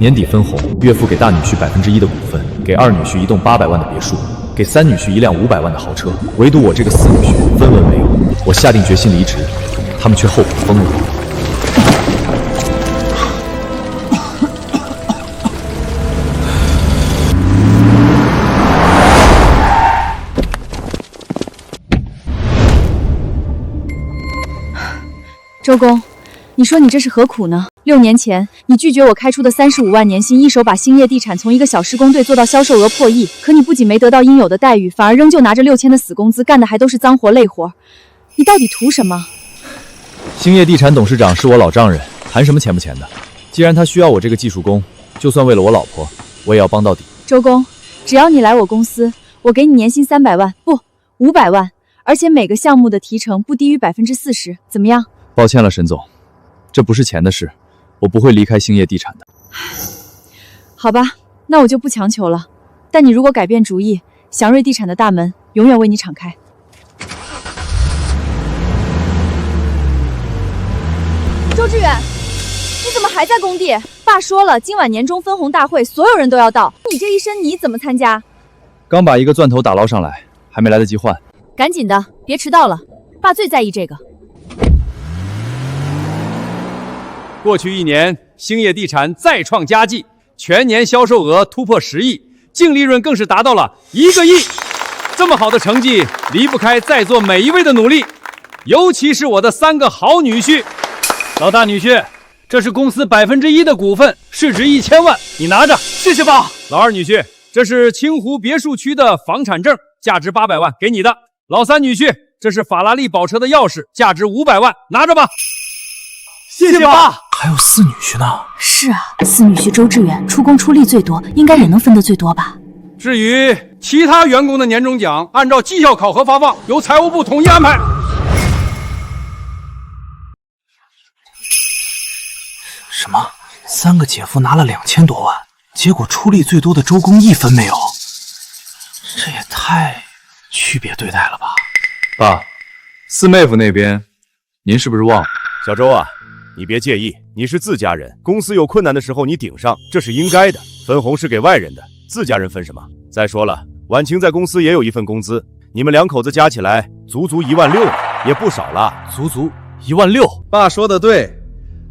年底分红，岳父给大女婿1%的股份，给二女婿一栋800万的别墅，给三女婿一辆500万的豪车，唯独我这个四女婿分文没有。我下定决心离职，他们却后悔疯了。周公，你说你这是何苦呢？6年前，你拒绝我开出的35万年薪，一手把兴业地产从一个小施工队做到销售额破亿。可你不仅没得到应有的待遇，反而仍旧拿着6000的死工资，干的还都是脏活累活。你到底图什么？兴业地产董事长是我老丈人，谈什么钱不钱的？既然他需要我这个技术工，就算为了我老婆，我也要帮到底。周公，只要你来我公司，我给你年薪300万，不，500万，而且每个项目的提成不低于40%，怎么样？抱歉了，沈总，这不是钱的事，我不会离开兴业地产的。好吧，那我就不强求了。但你如果改变主意，祥瑞地产的大门永远为你敞开。周志远，你怎么还在工地？爸说了，今晚年终分红大会，所有人都要到，你这一身泥怎么参加？刚把一个钻头打捞上来，还没来得及换。赶紧的，别迟到了，爸最在意这个。过去1年，兴业地产再创佳绩，全年销售额突破10亿，净利润更是达到了1个亿。这么好的成绩，离不开在座每一位的努力，尤其是我的3个好女婿。老大女婿，这是公司1%的股份，市值1000万，你拿着。谢谢爸。老二女婿，这是清湖别墅区的房产证，价值800万，给你的。老三女婿，这是法拉利宝车的钥匙，价值500万，拿着吧。谢谢爸。还有四女婿呢。是啊，四女婿周志远出工出力最多，应该也能分得最多吧。至于其他员工的年终奖，按照绩效考核发放，由财务部统一安排。什么？3个姐夫拿了2000多万，结果出力最多的周公1分没有，这也太区别对待了吧？爸，四妹夫那边，您是不是忘了？小周啊，你别介意，你是自家人，公司有困难的时候你顶上，这是应该的。分红是给外人的，自家人分什么？再说了，婉晴在公司也有一份工资，你们2口子加起来足16000了，也不少了。足16000。爸说的对，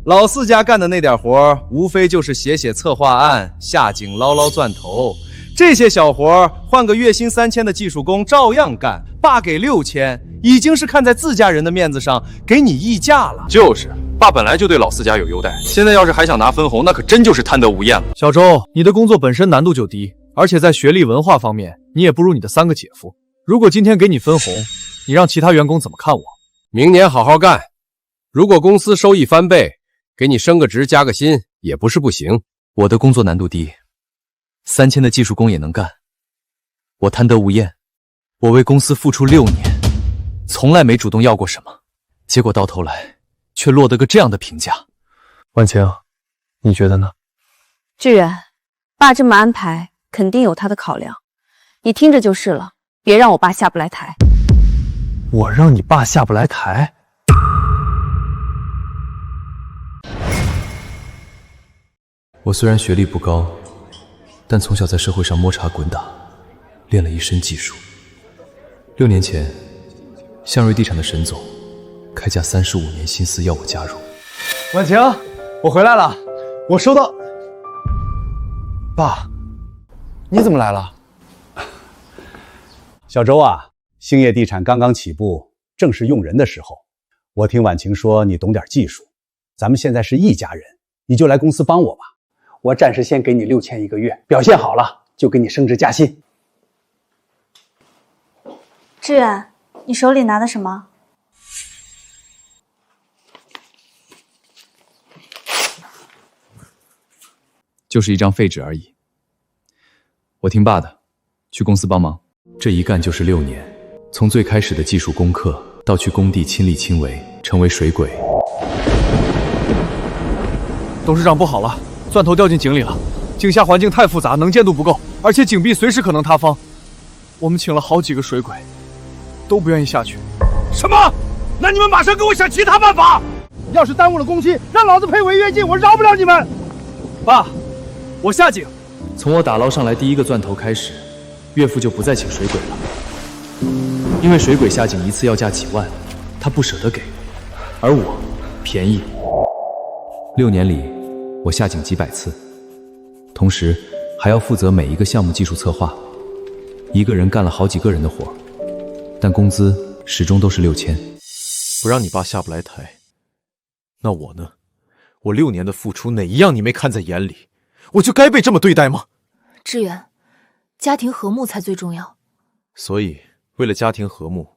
老四家干的那点活，无非就是写策划案，下井捞钻头，这些小活换个月薪3000的技术工照样干。爸给6000，已经是看在自家人的面子上给你议价了。就是，爸本来就对老四家有优待，现在要是还想拿分红，那可真就是贪得无厌了。小周，你的工作本身难度就低，而且在学历文化方面，你也不如你的3个姐夫。如果今天给你分红，你让其他员工怎么看我？明年好好干，如果公司收益翻倍，给你升个职加个薪也不是不行。我的工作难度低，3000的技术工也能干。我贪得无厌，我为公司付出6年，从来没主动要过什么，结果到头来却落得个这样的评价。婉晴，你觉得呢？志远，爸这么安排，肯定有他的考量，你听着就是了，别让我爸下不来台。我让你爸下不来台？我虽然学历不高，但从小在社会上摸爬滚打，练了一身技术。6年前，向瑞地产的沈总开价35年薪资要我加入。婉晴，我回来了，我收到。爸，你怎么来了？小周啊，兴业地产刚刚起步，正是用人的时候。我听婉晴说你懂点技术，咱们现在是一家人，你就来公司帮我吧。我暂时先给你6000一个月，表现好了就给你升职加薪。志远，你手里拿的什么？就是一张废纸而已。我听爸的，去公司帮忙。这一干就是6年，从最开始的技术功课，到去工地亲力亲为，成为水鬼。董事长不好了，钻头掉进井里了，井下环境太复杂，能见度不够，而且井壁随时可能塌方。我们请了好几个水鬼，都不愿意下去。什么？那你们马上给我想其他办法！要是耽误了工期，让老子赔违约金，我饶不了你们！爸，我夏景。从我打捞上来第一个钻头开始，岳父就不再请水鬼了，因为水鬼夏景一次要价几万，他不舍得给，而我便宜。6年里，我夏景几百次，同时还要负责每一个项目技术策划，一个人干了好几个人的活，但工资始终都是6000。不让你爸下不来台，那我呢？我6年的付出哪一样你没看在眼里？我就该被这么对待吗？志远，家庭和睦才最重要。所以，为了家庭和睦，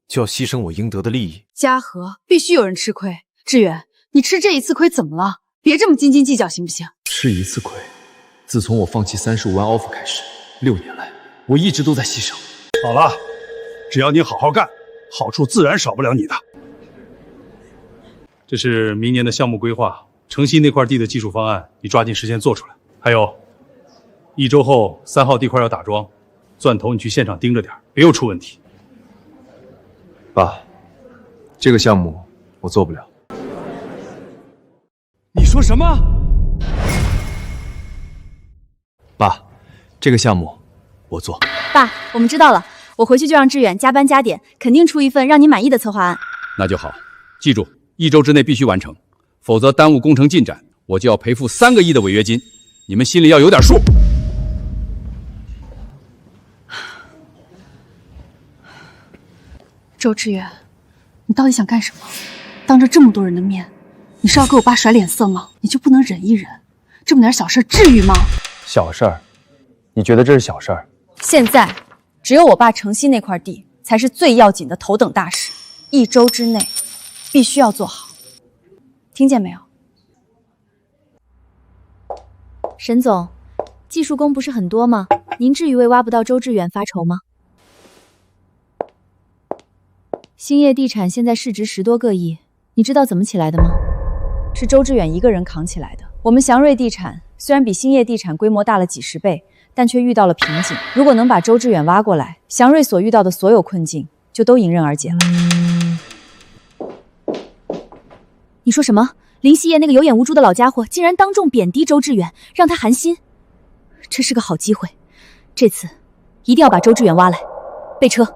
就要牺牲我应得的利益。家和必须有人吃亏。志远，你吃这一次亏怎么了？别这么斤斤计较，行不行？吃一次亏，自从我放弃35万 offer 开始，6年来我一直都在牺牲。好了，只要你好好干，好处自然少不了你的。这是明年的项目规划，城西那块地的技术方案，你抓紧时间做出来。还有，1周后3号地块要打桩，钻头你去现场盯着点，别又出问题。爸，这个项目我做不了。你说什么？爸，这个项目我做。爸，我们知道了，我回去就让志远加班加点，肯定出一份让你满意的策划案。那就好，记住，1周之内必须完成，否则耽误工程进展，我就要赔付3个亿的违约金。你们心里要有点数。周志远，你到底想干什么？当着这么多人的面，你是要给我爸甩脸色吗？你就不能忍一忍？这么点小事至于吗？小事儿？你觉得这是小事儿？现在只有我爸城西那块地才是最要紧的头等大事，1周之内必须要做好，听见没有？沈总，技术工不是很多吗？您至于为挖不到周志远发愁吗？兴业地产现在市值10多个亿，你知道怎么起来的吗？是周志远一个人扛起来的。我们祥瑞地产虽然比兴业地产规模大了几10倍，但却遇到了瓶颈。如果能把周志远挖过来，祥瑞所遇到的所有困境就都迎刃而解了。你说什么？林希业那个有眼无珠的老家伙竟然当众贬低周志远，让他寒心。这是个好机会，这次一定要把周志远挖来。备车。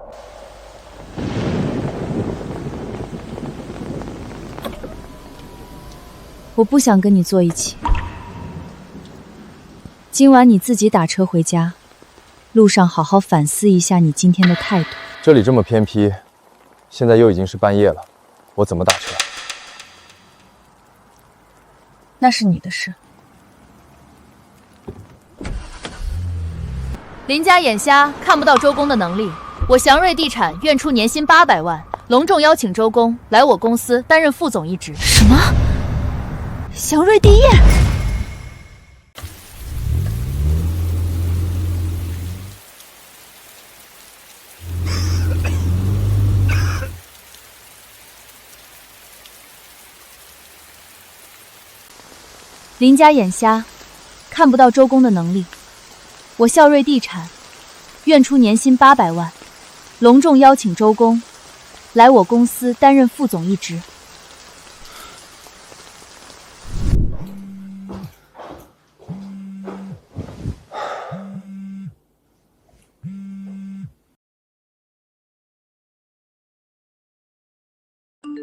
我不想跟你坐一起，今晚你自己打车回家，路上好好反思一下你今天的态度。这里这么偏僻，现在又已经是半夜了，我怎么打车？那是你的事。林家眼瞎，看不到周公的能力。我祥瑞地产愿出年薪800万，隆重邀请周公来我公司担任副总一职。什么？祥瑞地业？林家眼瞎，看不到周公的能力。我孝瑞地产愿出年薪800万，隆重邀请周公来我公司担任副总一职。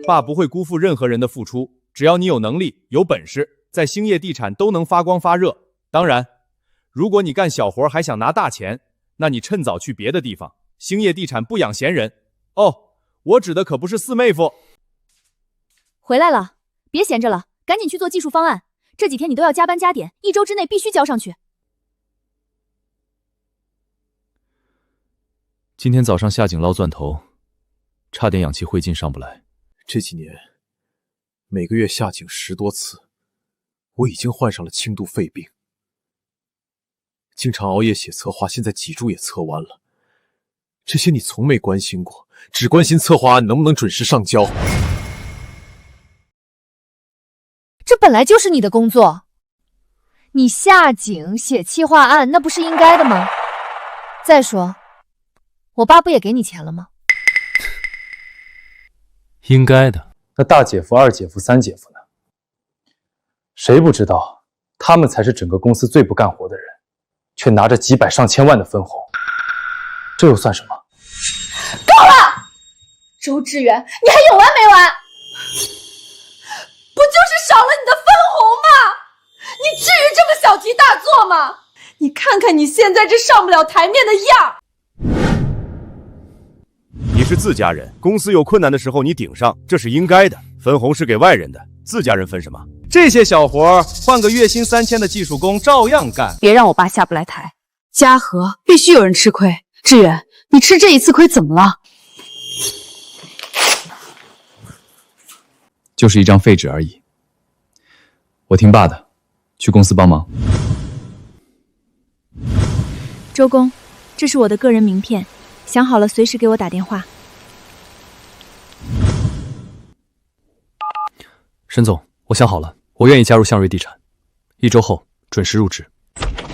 爸不会辜负任何人的付出，只要你有能力、有本事，在兴业地产都能发光发热。当然，如果你干小活还想拿大钱，那你趁早去别的地方。兴业地产不养闲人。哦，我指的可不是四妹夫。回来了，别闲着了，赶紧去做技术方案。这几天你都要加班加点，1周之内必须交上去。今天早上下井捞钻头，差点氧气灰烬上不来。这几年，每个月下井10多次，我已经患上了轻度肺病。经常熬夜写策划，现在脊柱也侧弯了。这些你从没关心过，只关心策划案能不能准时上交。这本来就是你的工作，你下井写企划案，那不是应该的吗？再说，我爸不也给你钱了吗？应该的。那大姐夫、二姐夫、三姐夫呢？谁不知道他们才是整个公司最不干活的人，却拿着几百上千万的分红，这又算什么？够了！周志远，你还有完没完？不就是少了你的分红吗？你至于这么小题大做吗？你看看你现在这上不了台面的样！你是自家人，公司有困难的时候你顶上，这是应该的。分红是给外人的，自家人分什么？这些小活换个月薪3000的技术工照样干。别让我爸下不来台。嘉禾必须有人吃亏。志远，你吃这一次亏怎么了？就是一张废纸而已。我听爸的，去公司帮忙。周公，这是我的个人名片，想好了随时给我打电话。沈总，我想好了，我愿意加入向瑞地产，1周后准时入职。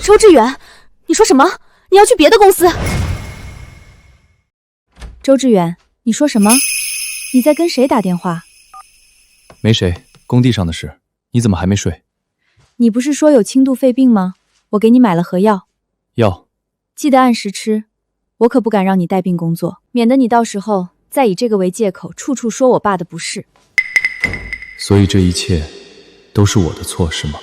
周志远，你说什么？你要去别的公司？周志远，你说什么？你在跟谁打电话？没谁，工地上的事。你怎么还没睡？你不是说有轻度肺病吗？我给你买了盒药。药，记得按时吃。我可不敢让你带病工作，免得你到时候再以这个为借口，处处说我爸的不是。所以这一切都是我的错，是吗？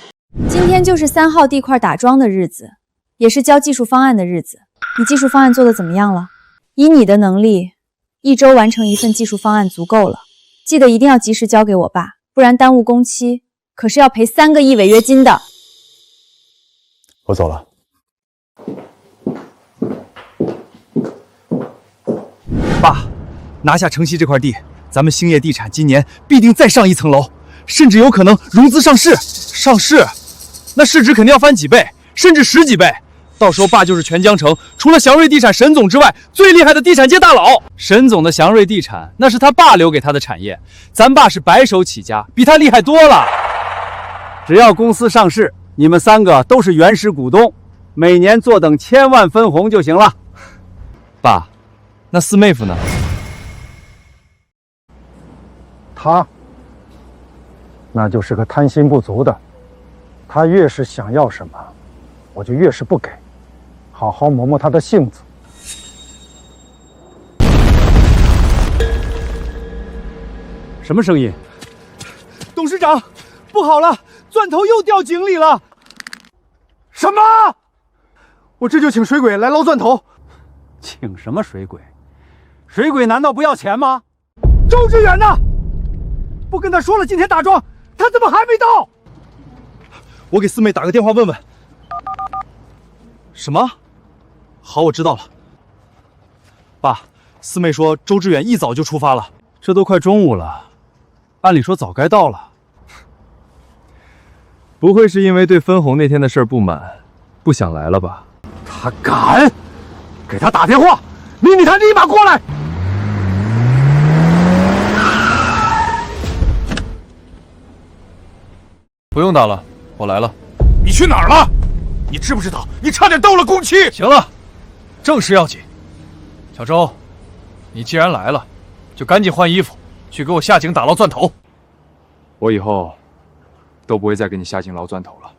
今天就是3号地块打桩的日子，也是交技术方案的日子。你技术方案做得怎么样了？以你的能力，1周完成一份技术方案足够了。记得一定要及时交给我爸，不然耽误工期，可是要赔3个亿违约金的。我走了。爸，拿下城西这块地，咱们兴业地产今年必定再上一层楼，甚至有可能融资上市。上市，那市值肯定要翻几倍，甚至10几倍。到时候爸就是全江城除了祥瑞地产沈总之外最厉害的地产界大佬。沈总的祥瑞地产那是他爸留给他的产业，咱爸是白手起家，比他厉害多了。只要公司上市，你们3个都是原始股东，每年坐等1000万分红就行了。爸，那四妹夫呢？他，那就是个贪心不足的。他越是想要什么，我就越是不给。好好磨磨他的性子。什么声音？董事长，不好了，钻头又掉井里了。什么？我这就请水鬼来捞钻头。请什么水鬼？水鬼难道不要钱吗？周志远呢？不跟他说了今天打桩，他怎么还没到？我给四妹打个电话问问。什么？好，我知道了。爸，四妹说周志远一早就出发了，这都快中午了，按理说早该到了。不会是因为对分红那天的事不满，不想来了吧？他敢！给他打电话，秘密他立马过来。不用打了，我来了。你去哪儿了？你知不知道你差点到了工期？行了，正事要紧。小周，你既然来了，就赶紧换衣服，去给我下井打捞钻头。我以后都不会再给你下井捞钻头了。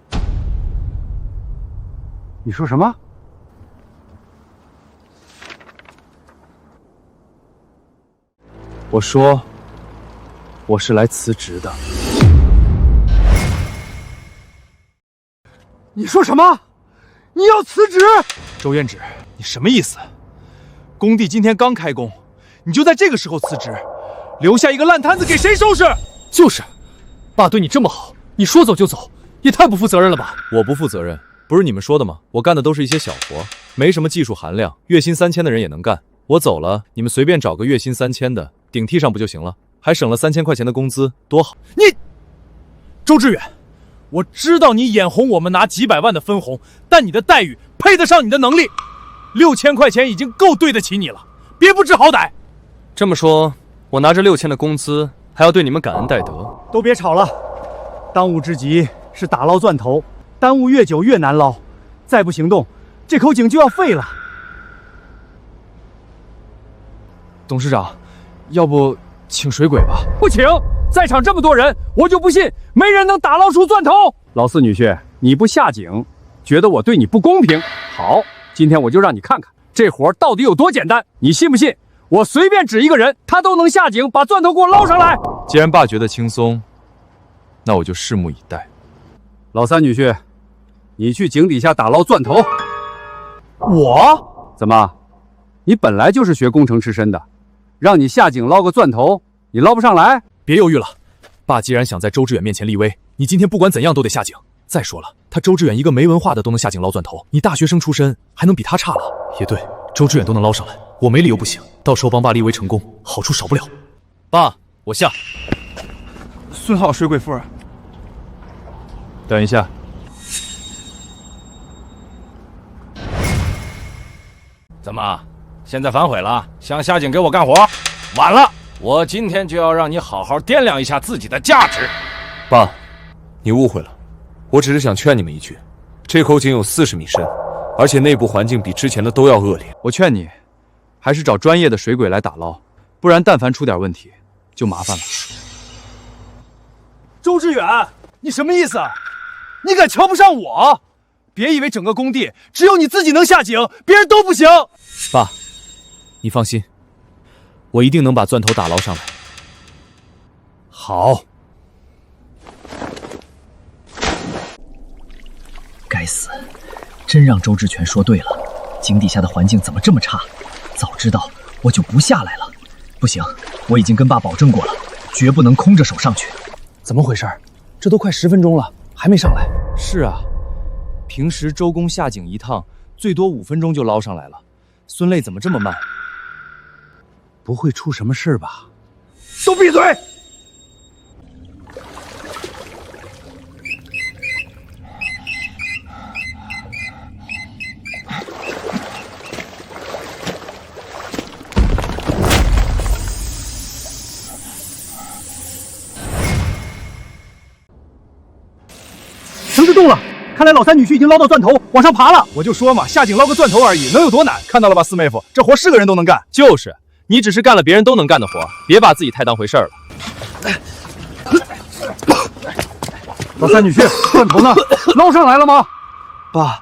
你说什么？我说，我是来辞职的。你说什么？你要辞职？周燕芷，你什么意思？工地今天刚开工，你就在这个时候辞职，留下一个烂摊子给谁收拾？就是，爸对你这么好，你说走就走，也太不负责任了吧？我不负责任，不是你们说的吗？我干的都是一些小活，没什么技术含量，月薪3000的人也能干。我走了，你们随便找个月薪3000的顶替上不就行了？还省了3000块钱的工资，多好！你，周志远，我知道你眼红我们拿几百万的分红，但你的待遇配得上你的能力，6000块钱已经够对得起你了，别不知好歹。这么说，我拿着6000的工资，还要对你们感恩戴德？都别吵了，当务之急是打捞钻头，耽误越久越难捞，再不行动，这口井就要废了。董事长，要不请水鬼吧？不请！在场这么多人，我就不信没人能打捞出钻头。老四女婿，你不下井，觉得我对你不公平。好，今天我就让你看看这活到底有多简单。你信不信？我随便指一个人，他都能下井把钻头给我捞上来。既然爸觉得轻松，那我就拭目以待。老三女婿，你去井底下打捞钻头。我怎么？你本来就是学工程出身的，让你下井捞个钻头，你捞不上来？别犹豫了，爸既然想在周志远面前立威，你今天不管怎样都得下井。再说了，他周志远一个没文化的都能下井捞钻头，你大学生出身还能比他差了？也对，周志远都能捞上来，我没理由不行。到时候帮爸立威成功，好处少不了。爸，我下。孙浩，水鬼夫人，等一下。怎么，现在反悔了？想下井给我干活？晚了，我今天就要让你好好掂量一下自己的价值。爸，你误会了，我只是想劝你们一句，这口井有40米深，而且内部环境比之前的都要恶劣。我劝你，还是找专业的水鬼来打捞，不然但凡出点问题，就麻烦了。周志远，你什么意思？你敢瞧不上我？别以为整个工地只有你自己能下井，别人都不行。爸，你放心，我一定能把钻头打捞上来。好。该死，真让周志全说对了，井底下的环境怎么这么差？早知道我就不下来了。不行，我已经跟爸保证过了，绝不能空着手上去。怎么回事？这都快10分钟了，还没上来。是啊，平时周公下井一趟最多5分钟就捞上来了，孙磊怎么这么慢？不会出什么事吧？都闭嘴！绳子动了，看来老三女婿已经捞到钻头，往上爬了。我就说嘛，下井捞个钻头而已，能有多难？看到了吧，四妹夫，这活是个人都能干。就是，你只是干了别人都能干的活，别把自己太当回事儿了。老三女婿，钻头呢？捞上来了吗？爸，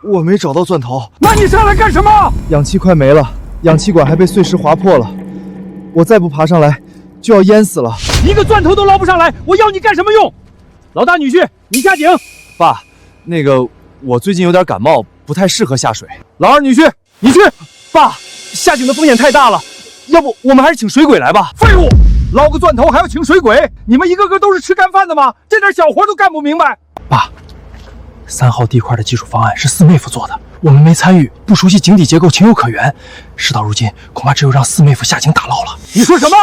我没找到钻头。那你上来干什么？氧气快没了，氧气管还被碎石划破了，我再不爬上来就要淹死了。一个钻头都捞不上来，我要你干什么用？老大女婿，你下井。爸，那个我最近有点感冒，不太适合下水。老二女婿，你去。爸，下井的风险太大了，要不我们还是请水鬼来吧？废物，捞个钻头还要请水鬼？你们一个个都是吃干饭的吗？这点小活都干不明白。爸，3号地块的技术方案是四妹夫做的，我们没参与，不熟悉井底结构，情有可原。事到如今，恐怕只有让四妹夫下井打捞了。你说什么？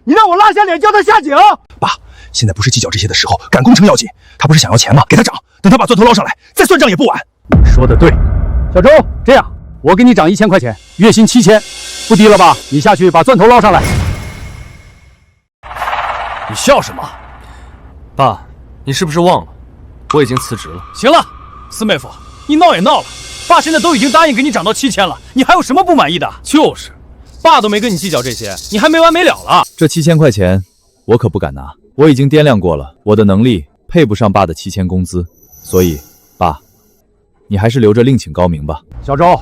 你让我拉下脸叫他下井？爸，现在不是计较这些的时候，赶工程要紧。他不是想要钱吗？给他涨，等他把钻头捞上来，再算账也不晚。说得对，小周，这样，我给你涨1000块钱，月薪7000，不低了吧？你下去把钻头捞上来。你笑什么？爸，你是不是忘了，我已经辞职了。行了，四妹夫，你闹也闹了，爸现在都已经答应给你涨到7000了，你还有什么不满意的？就是，爸都没跟你计较这些，你还没完没了了。这7000块钱，我可不敢拿。我已经掂量过了，我的能力配不上爸的7000工资，所以，爸，你还是留着另请高明吧。小周，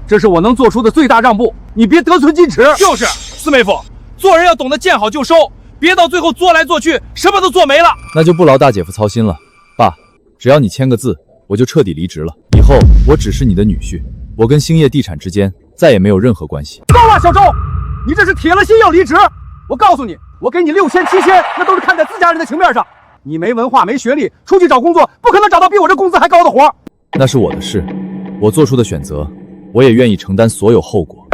这是我能做出的最大让步，你别得寸进尺。就是，四妹夫，做人要懂得见好就收，别到最后做来做去，什么都做没了。那就不劳大姐夫操心了，爸，只要你签个字，我就彻底离职了。以后我只是你的女婿，我跟兴业地产之间再也没有任何关系。够了，小周，你这是铁了心要离职。我告诉你，我给你6000、7000，那都是看在自家人的情面上。你没文化没学历，出去找工作不可能找到比我这工资还高的活。那是我的事，我做出的选择，我也愿意承担所有后果。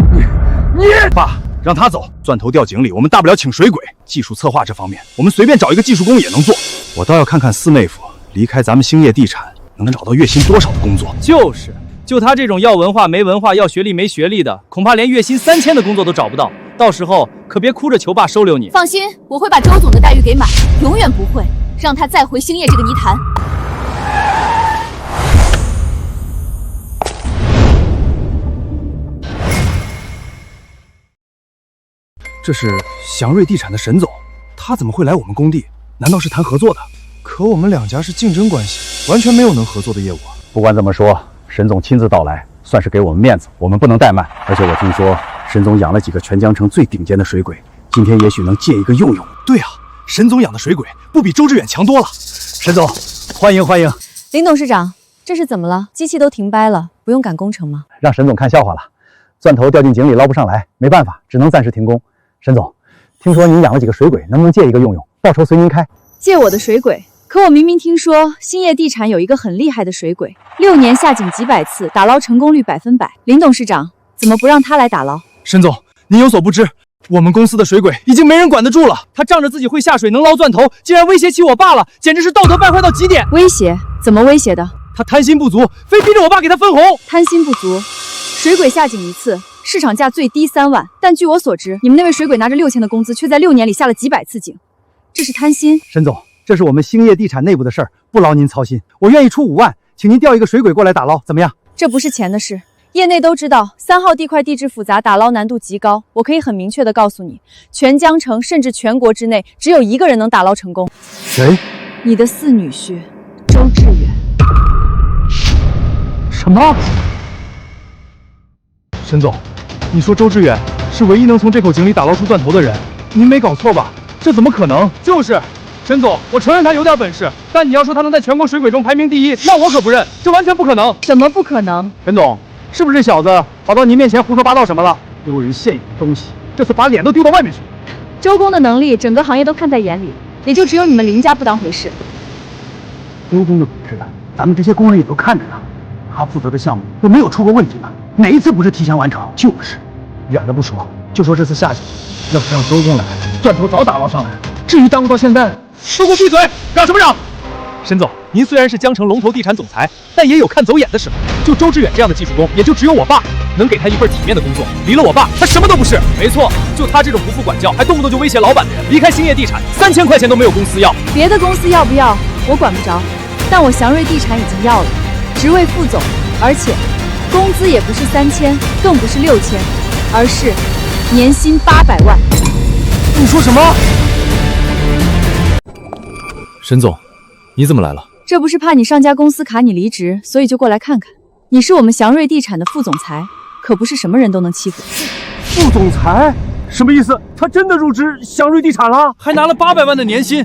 你爸，让他走。钻头掉井里，我们大不了请水鬼。技术策划这方面，我们随便找一个技术工也能做。我倒要看看四妹夫离开咱们兴业地产能找到月薪多少的工作。就是，就他这种要文化没文化、要学历没学历的，恐怕连月薪3000的工作都找不到。到时候可别哭着求爸收留你。放心，我会把周总的待遇给满，永远不会让他再回兴业这个泥潭。这是祥瑞地产的沈总，他怎么会来我们工地？难道是谈合作的？可我们两家是竞争关系，完全没有能合作的业务啊。不管怎么说，沈总亲自到来，算是给我们面子，我们不能怠慢。而且我听说沈总养了几个全江城最顶尖的水鬼，今天也许能借一个用用。对啊，沈总养的水鬼不比周志远强多了。沈总，欢迎欢迎。林董事长，这是怎么了？机器都停掰了，不用赶工程吗？让沈总看笑话了，钻头掉进井里捞不上来，没办法，只能暂时停工。沈总，听说您养了几个水鬼，能不能借一个用用？报酬随您开。借我的水鬼？可我明明听说兴业地产有一个很厉害的水鬼，6年下井几百次，打捞成功率100%。林董事长怎么不让他来打捞？沈总，您有所不知，我们公司的水鬼已经没人管得住了。他仗着自己会下水能捞钻头，竟然威胁起我爸了，简直是道德败坏到极点。威胁？怎么威胁的？他贪心不足，非逼着我爸给他分红。贪心不足？水鬼下井一次，市场价最低3万，但据我所知，你们那位水鬼拿着6000的工资，却在6年里下了几百次井，这是贪心。沈总，这是我们兴业地产内部的事儿，不劳您操心。我愿意出5万，请您调一个水鬼过来打捞，怎么样？这不是钱的事，业内都知道3号地块地质复杂，打捞难度极高。我可以很明确的告诉你，全江城甚至全国之内，只有1个人能打捞成功。谁？你的4女婿周志远。什么？沈总，你说周志远是唯一能从这口井里打捞出钻头的人，您没搞错吧？这怎么可能？就是，沈总，我承认他有点本事，但你要说他能在全国水鬼中排名第一，那我可不认，这完全不可能。怎么不可能？沈总，是不是这小子跑到您面前胡说八道什么了？丢人现眼的东西，这次把脸都丢到外面去。周公的能力，整个行业都看在眼里，也就只有你们林家不当回事。周公的本事，咱们这些工人也都看着呢。他负责的项目都没有出过问题吧？哪一次不是提前完成？就是，远的不说，就说这次下去，要不让周公来，钻头早打捞上来。至于耽误到现在，都给我闭嘴！让什么让？沈总，您虽然是江城龙头地产总裁，但也有看走眼的时候。就周志远这样的技术工，也就只有我爸能给他一份体面的工作。离了我爸，他什么都不是。没错，就他这种不负管教，还动不动就威胁老板的人，离开兴业地产3000块钱都没有公司要。别的公司要不要，我管不着，但我祥瑞地产已经要了，职位副总，而且工资也不是3000，更不是6000，而是年薪800万。你说什么？沈总，你怎么来了？这不是怕你上家公司卡你离职，所以就过来看看。你是我们祥瑞地产的副总裁，可不是什么人都能欺负。副总裁？什么意思？他真的入职祥瑞地产了，还拿了800万的年薪？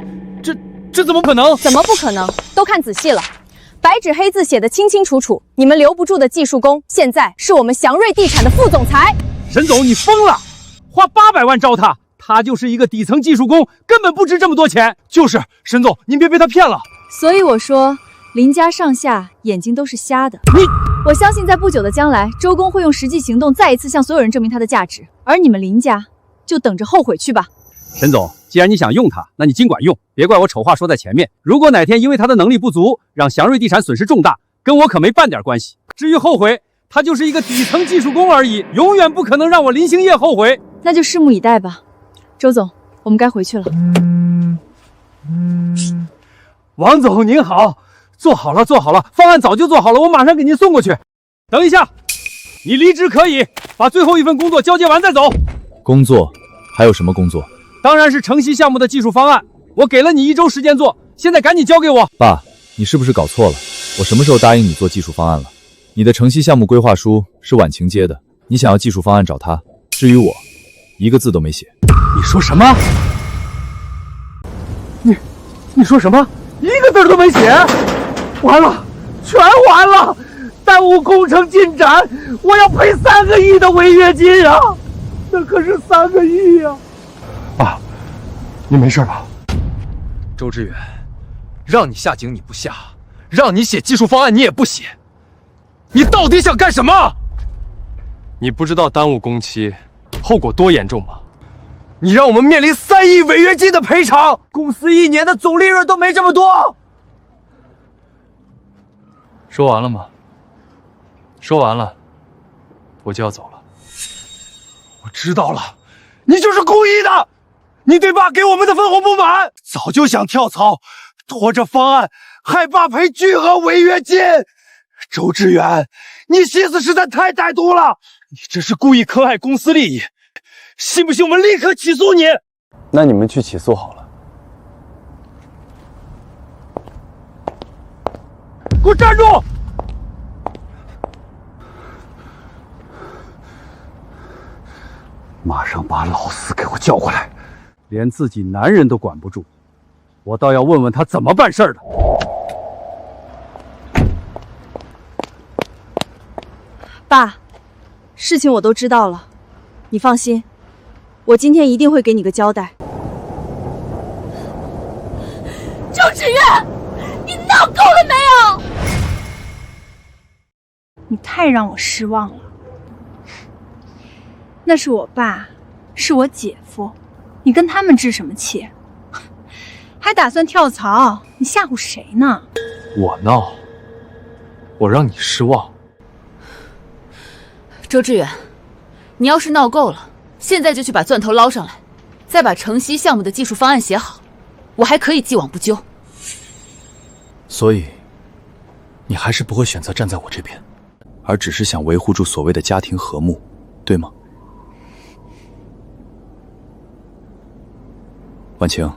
这怎么可能？怎么不可能？都看仔细了，白纸黑字写的清清楚楚，你们留不住的技术工，现在是我们祥瑞地产的副总裁。沈总，你疯了！花800万招他，他就是一个底层技术工，根本不值这么多钱。就是，沈总，您别被他骗了。所以我说，林家上下眼睛都是瞎的。我相信在不久的将来，周公会用实际行动再一次向所有人证明他的价值，而你们林家就等着后悔去吧。沈总，既然你想用他，那你尽管用，别怪我丑话说在前面。如果哪天因为他的能力不足，让祥瑞地产损失重大，跟我可没半点关系。至于后悔，他就是一个底层技术工而已，永远不可能让我林兴业后悔。那就拭目以待吧。周总，我们该回去了。王总您好，做好了，方案早就做好了，我马上给您送过去。等一下，你离职可以，把最后一份工作交接完再走。工作？还有什么工作？当然是城西项目的技术方案，我给了你1周时间做，现在赶紧交给我。爸，你是不是搞错了？我什么时候答应你做技术方案了？你的城西项目规划书是婉晴接的，你想要技术方案找他，至于我，一个字都没写。你说什么？你说什么？一个字都没写？完了，全完了！耽误工程进展，我要赔3个亿的违约金啊！那可是3个亿呀！爸，你没事吧？周志远，让你下井你不下，让你写技术方案你也不写，你到底想干什么？你不知道耽误工期后果多严重吗？你让我们面临3亿违约金的赔偿，公司1年的总利润都没这么多。说完了吗？说完了，我就要走了。我知道了，你就是故意的，你对爸给我们的分红不满，早就想跳槽，拖着方案，害爸赔巨额违约金。周志远，你心思实在太歹毒了，你这是故意坑害公司利益，信不信我们立刻起诉你？那你们去起诉好了。给我站住！马上把老四给我叫过来！连自己男人都管不住，我倒要问问他怎么办事的。爸，事情我都知道了，你放心，我今天一定会给你个交代。周芷月，你闹够了没有？你太让我失望了。那是我爸，是我姐夫，你跟他们置什么气？还打算跳槽？你吓唬谁呢？我闹，我让你失望。周志远，你要是闹够了，现在就去把钻头捞上来，再把城西项目的技术方案写好，我还可以既往不咎。所以，你还是不会选择站在我这边，而只是想维护住所谓的家庭和睦，对吗？婉晴，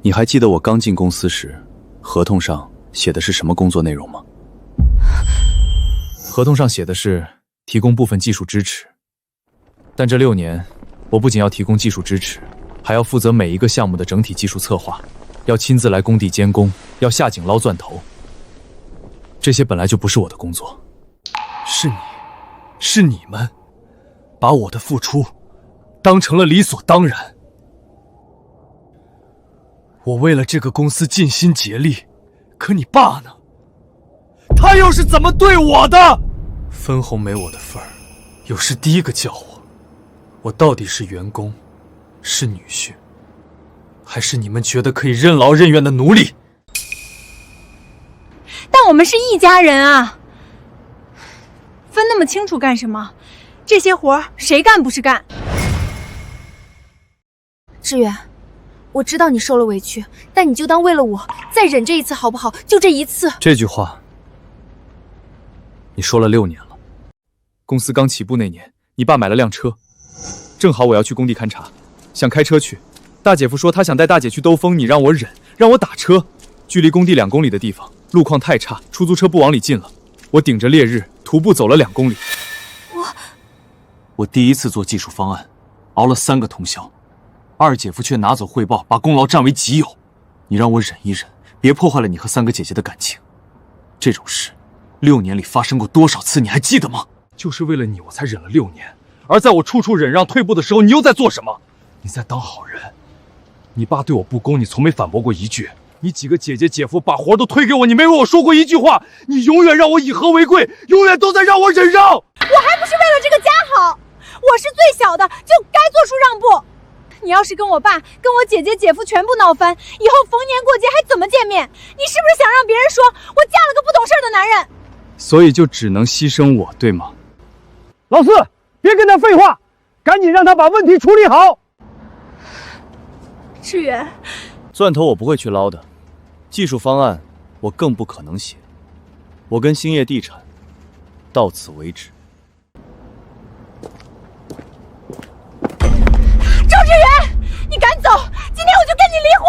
你还记得我刚进公司时，合同上写的是什么工作内容吗？合同上写的是提供部分技术支持，但这6年，我不仅要提供技术支持，还要负责每一个项目的整体技术策划，要亲自来工地监工，要下井捞钻头。这些本来就不是我的工作。是你们，把我的付出当成了理所当然。我为了这个公司尽心竭力，可你爸呢？他又是怎么对我的？分红没我的份儿，有事第一个叫我。我到底是员工，是女婿，还是你们觉得可以任劳任怨的奴隶？但我们是一家人啊，分那么清楚干什么？这些活谁干不是干？志远，我知道你受了委屈，但你就当为了我再忍这一次好不好？就这一次。这句话，你说了6年了。公司刚起步那年，你爸买了辆车，正好我要去工地勘察，想开车去。大姐夫说他想带大姐去兜风，你让我忍，让我打车。距离工地2公里的地方，路况太差，出租车不往里进了。我顶着烈日徒步走了2公里。我第一次做技术方案，熬了3个通宵。二姐夫却拿走汇报，把功劳占为己有。你让我忍一忍，别破坏了你和3个姐姐的感情。这种事，6年里发生过多少次，你还记得吗？就是为了你，我才忍了6年。而在我处处忍让、退步的时候，你又在做什么？你在当好人。你爸对我不公，你从没反驳过一句。你几个姐姐姐夫把活都推给我，你没为我说过一句话。你永远让我以和为贵，永远都在让我忍让。我还不是为了这个家好，我是最小的，就该做出让步。你要是跟我爸、跟我姐姐、姐夫全部闹翻，以后逢年过节还怎么见面？你是不是想让别人说我嫁了个不懂事的男人？所以就只能牺牲我，对吗？老四，别跟他废话，赶紧让他把问题处理好。志远，钻头我不会去捞的，技术方案我更不可能写。我跟兴业地产到此为止。周志远，你赶走，今天我就跟你离婚。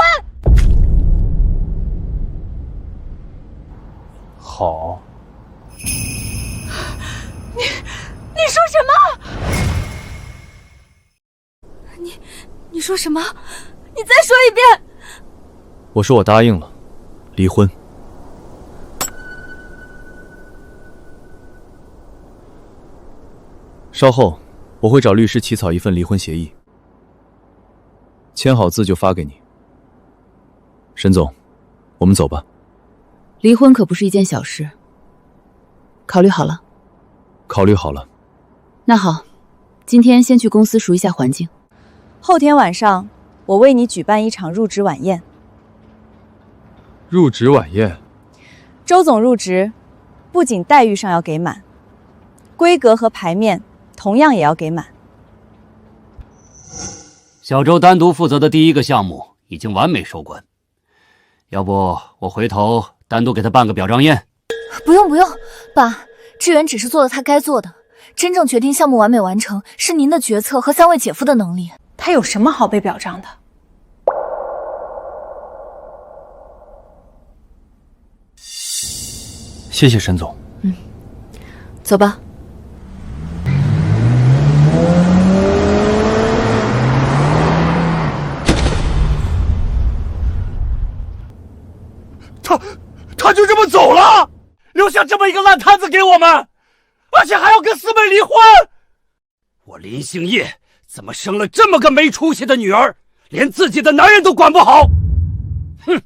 好。你说什么？你说什么？你再说一遍。我说我答应了，离婚。稍后我会找律师起草一份离婚协议，签好字就发给你。沈总，我们走吧。离婚可不是一件小事，考虑好了？考虑好了。那好，今天先去公司熟一下环境。后天晚上，我为你举办一场入职晚宴。入职晚宴？周总入职，不仅待遇上要给满，规格和排面同样也要给满。小周单独负责的第1个项目已经完美收官，要不我回头单独给他办个表彰宴？不用，爸，志远只是做了他该做的，真正决定项目完美完成是您的决策和3位姐夫的能力。他有什么好被表彰的？谢谢沈总。走吧。他就这么走了，留下这么一个烂摊子给我们，而且还要跟四妹离婚。我林兴业怎么生了这么个没出息的女儿，连自己的男人都管不好？哼，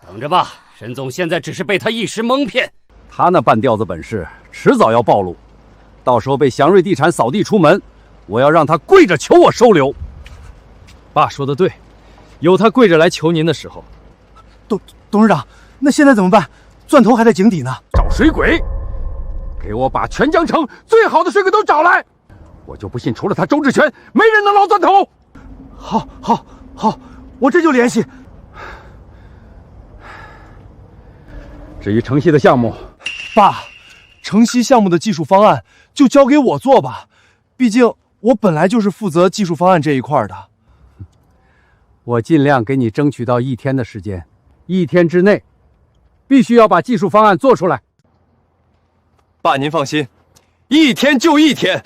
等着吧，沈总现在只是被他一时蒙骗，他那半吊子本事迟早要暴露，到时候被祥瑞地产扫地出门，我要让他跪着求我收留。爸说的对，有他跪着来求您的时候。董事长，那现在怎么办？钻头还在井底呢。找水鬼，给我把全江城最好的水鬼都找来！我就不信除了他周志全，没人能捞钻头。好，我这就联系。至于城西的项目，爸，城西项目的技术方案就交给我做吧，毕竟我本来就是负责技术方案这一块的。我尽量给你争取到1天的时间，1天之内必须要把技术方案做出来。爸，您放心，1天就1天。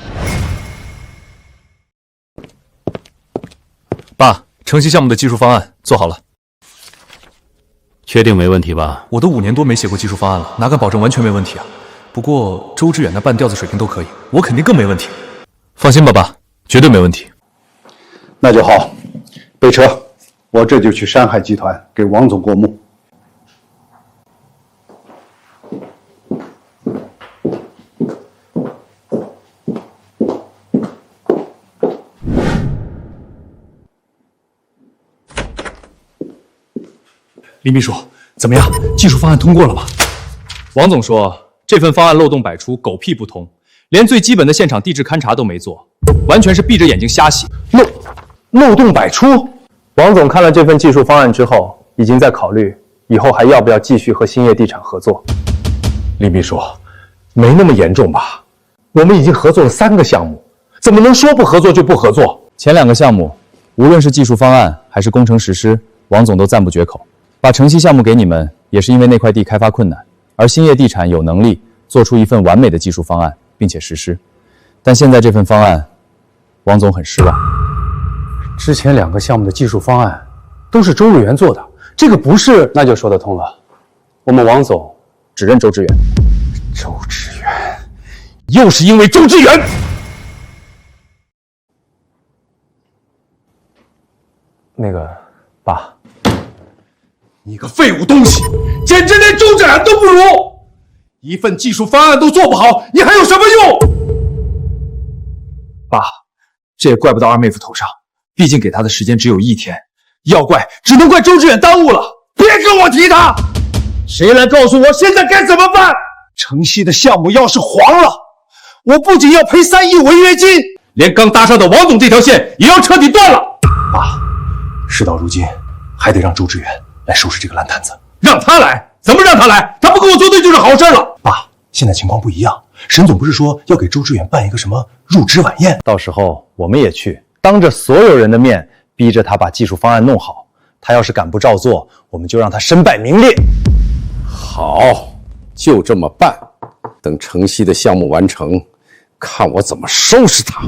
爸，城西项目的技术方案做好了。确定没问题吧？我都5年多没写过技术方案了，哪敢保证完全没问题啊？不过周志远那半吊子水平都可以，我肯定更没问题。放心吧，爸，绝对没问题。那就好，备车，我这就去山海集团给王总过目。李秘书，怎么样？技术方案通过了吗？王总说这份方案漏洞百出，狗屁不通，连最基本的现场地质勘察都没做，完全是闭着眼睛瞎写。漏洞百出。王总看了这份技术方案之后，已经在考虑以后还要不要继续和兴业地产合作。李秘书，没那么严重吧？我们已经合作了3个项目，怎么能说不合作就不合作？前2个项目，无论是技术方案还是工程实施，王总都赞不绝口。把城西项目给你们，也是因为那块地开发困难，而兴业地产有能力做出一份完美的技术方案，并且实施。但现在这份方案，王总很失望。之前2个项目的技术方案都是周日元做的，这个不是……那就说得通了。我们王总只认周志远。周志远，又是因为周志远！那个，爸。你个废物东西，简直连周志远都不如！一份技术方案都做不好，你还有什么用？爸，这也怪不到二妹夫头上，毕竟给他的时间只有1天，要怪只能怪周志远耽误了。别跟我提他！谁来告诉我现在该怎么办？城西的项目要是黄了，我不仅要赔3亿违约金，连刚搭上的王总这条线也要彻底断了。爸，事到如今，还得让周志远来收拾这个烂摊子。让他来？怎么让他来？他不跟我作对就是好事了。爸，现在情况不一样，沈总不是说要给周志远办一个什么入职晚宴？到时候我们也去，当着所有人的面逼着他把技术方案弄好。他要是敢不照做，我们就让他身败名裂。好，就这么办。等城西的项目完成，看我怎么收拾他。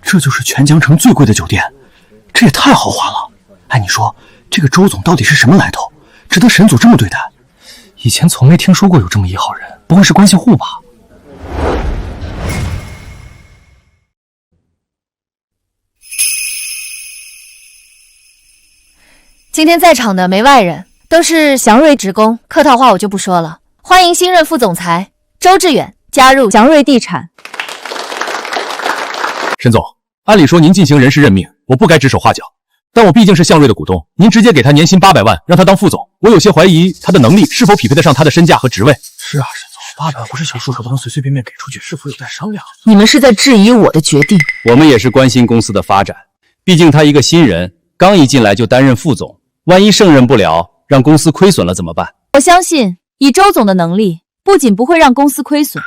这就是全江城最贵的酒店，这也太豪华了。哎，你说这个周总到底是什么来头，值得沈总这么对待？以前从没听说过有这么一号人，不会是关系户吧？今天在场的没外人，都是祥瑞职工，客套话我就不说了。欢迎新任副总裁周志远加入祥瑞地产。沈总，按理说您进行人事任命，我不该指手画脚，但我毕竟是向瑞的股东，您直接给他年薪800万，让他当副总，我有些怀疑他的能力是否匹配得上他的身价和职位。是啊，沈总，800万不是小数，可不能随随便便给出去，是否有待商量？你们是在质疑我的决定？我们也是关心公司的发展，毕竟他一个新人，刚一进来就担任副总，万一胜任不了，让公司亏损了怎么办？我相信以周总的能力，不仅不会让公司亏损，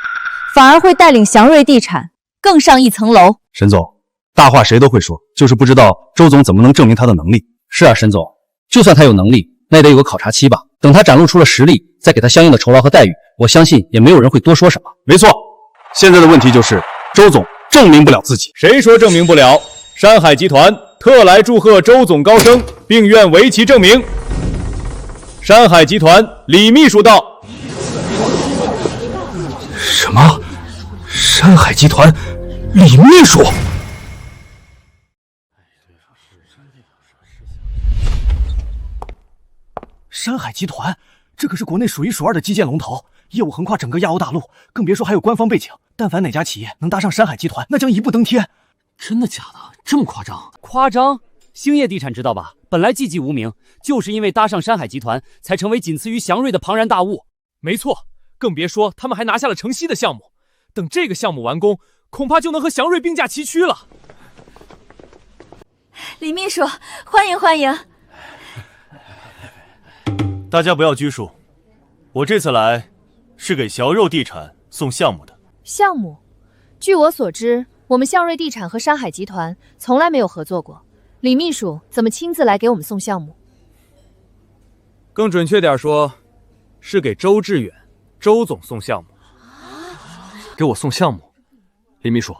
反而会带领祥瑞地产更上一层楼。沈总，大话谁都会说，就是不知道周总怎么能证明他的能力。是啊，沈总，就算他有能力，那也得有个考察期吧。等他展露出了实力，再给他相应的酬劳和待遇，我相信也没有人会多说什么。没错，现在的问题就是周总证明不了自己。谁说证明不了？山海集团特来祝贺周总高升，并愿为其证明。山海集团李秘书到。什么？山海集团李秘书？山海集团，这可是国内数一数二的基建龙头，业务横跨整个亚欧大陆，更别说还有官方背景。但凡哪家企业能搭上山海集团，那将一步登天。真的假的？这么夸张？夸张？兴业地产知道吧？本来寂寂无名，就是因为搭上山海集团，才成为仅次于祥瑞的庞然大物。没错，更别说他们还拿下了城西的项目。等这个项目完工，恐怕就能和祥瑞并驾齐驱了。李秘书，欢迎欢迎。大家不要拘束，我这次来是给祥肉地产送项目的。项目？据我所知，我们祥瑞地产和山海集团从来没有合作过。李秘书怎么亲自来给我们送项目？更准确点说，是给周志远周总送项目。给我送项目？李秘书，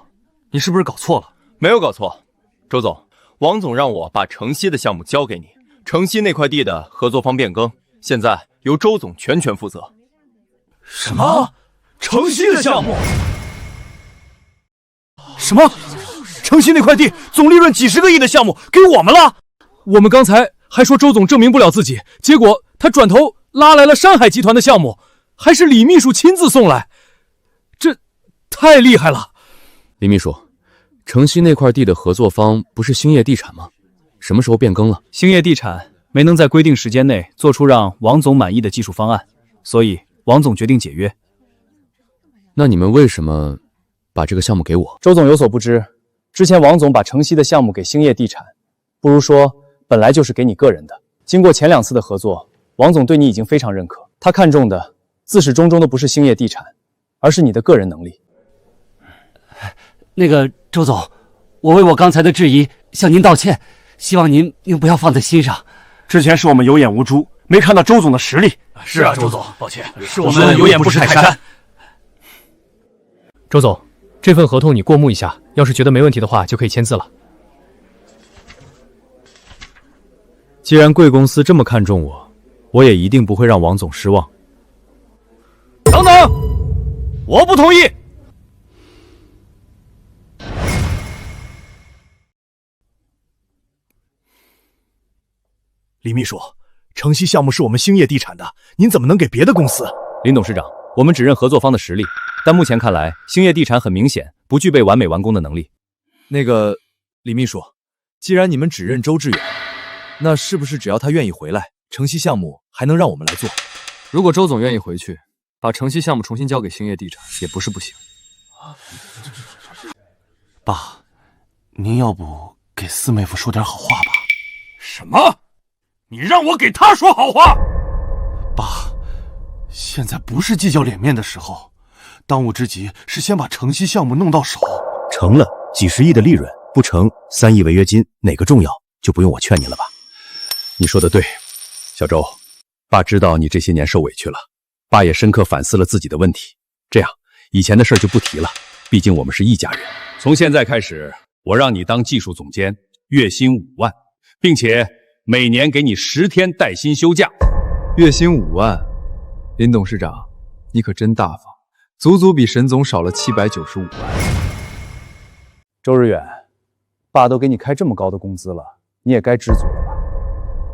你是不是搞错了？没有搞错，周总，王总让我把城西的项目交给你，城西那块地的合作方变更，现在由周总全权负责。什么？城西的项目？什么？城西那块地总利润几十个亿的项目给我们了？我们刚才还说周总证明不了自己，结果他转头拉来了山海集团的项目，还是李秘书亲自送来，这太厉害了。李秘书，城西那块地的合作方不是兴业地产吗？什么时候变更了？兴业地产没能在规定时间内做出让王总满意的技术方案，所以王总决定解约。那你们为什么把这个项目给我？周总有所不知，之前王总把城西的项目给兴业地产，不如说本来就是给你个人的。经过前2次的合作，王总对你已经非常认可，他看中的自始终的不是兴业地产，而是你的个人能力。那个周总，我为我刚才的质疑向您道歉，希望您不要放在心上。之前是我们有眼无珠，没看到周总的实力。是啊，周总，抱歉，是我们有眼不识泰山。周总，这份合同你过目一下，要是觉得没问题的话，就可以签字了。既然贵公司这么看重我，我也一定不会让王总失望。等等，我不同意。李秘书，城西项目是我们兴业地产的，您怎么能给别的公司？林董事长，我们只认合作方的实力，但目前看来，兴业地产很明显不具备完美完工的能力。那个李秘书，既然你们只认周志远，那是不是只要他愿意回来，城西项目还能让我们来做？如果周总愿意回去，把城西项目重新交给兴业地产，也不是不行。爸，您要不给四妹夫说点好话吧？什么？你让我给他说好话？爸，现在不是计较脸面的时候，当务之急是先把城西项目弄到手。成了几十亿的利润，不成3亿违约金，哪个重要？就不用我劝你了吧？你说的对，小周，爸知道你这些年受委屈了，爸也深刻反思了自己的问题。这样，以前的事就不提了，毕竟我们是一家人。从现在开始，我让你当技术总监，月薪5万，并且每年给你10天带薪休假。月薪5万，林董事长，你可真大方，足足比沈总少了795万。周日远，爸都给你开这么高的工资了，你也该知足了吧？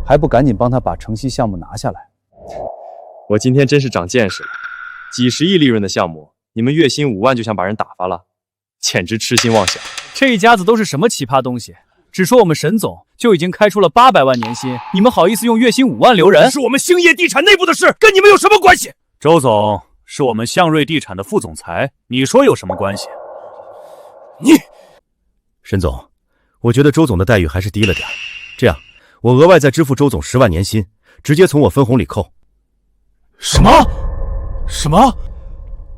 还不赶紧帮他把城西项目拿下来？我今天真是长见识了，几十亿利润的项目，你们月薪5万就想把人打发了，简直痴心妄想。这一家子都是什么奇葩东西？只说我们沈总就已经开出了800万年薪，你们好意思用月薪5万留人？是我们兴业地产内部的事，跟你们有什么关系？周总是我们向瑞地产的副总裁，你说有什么关系？沈总，我觉得周总的待遇还是低了点，这样我额外再支付周总10万年薪，直接从我分红里扣。什么？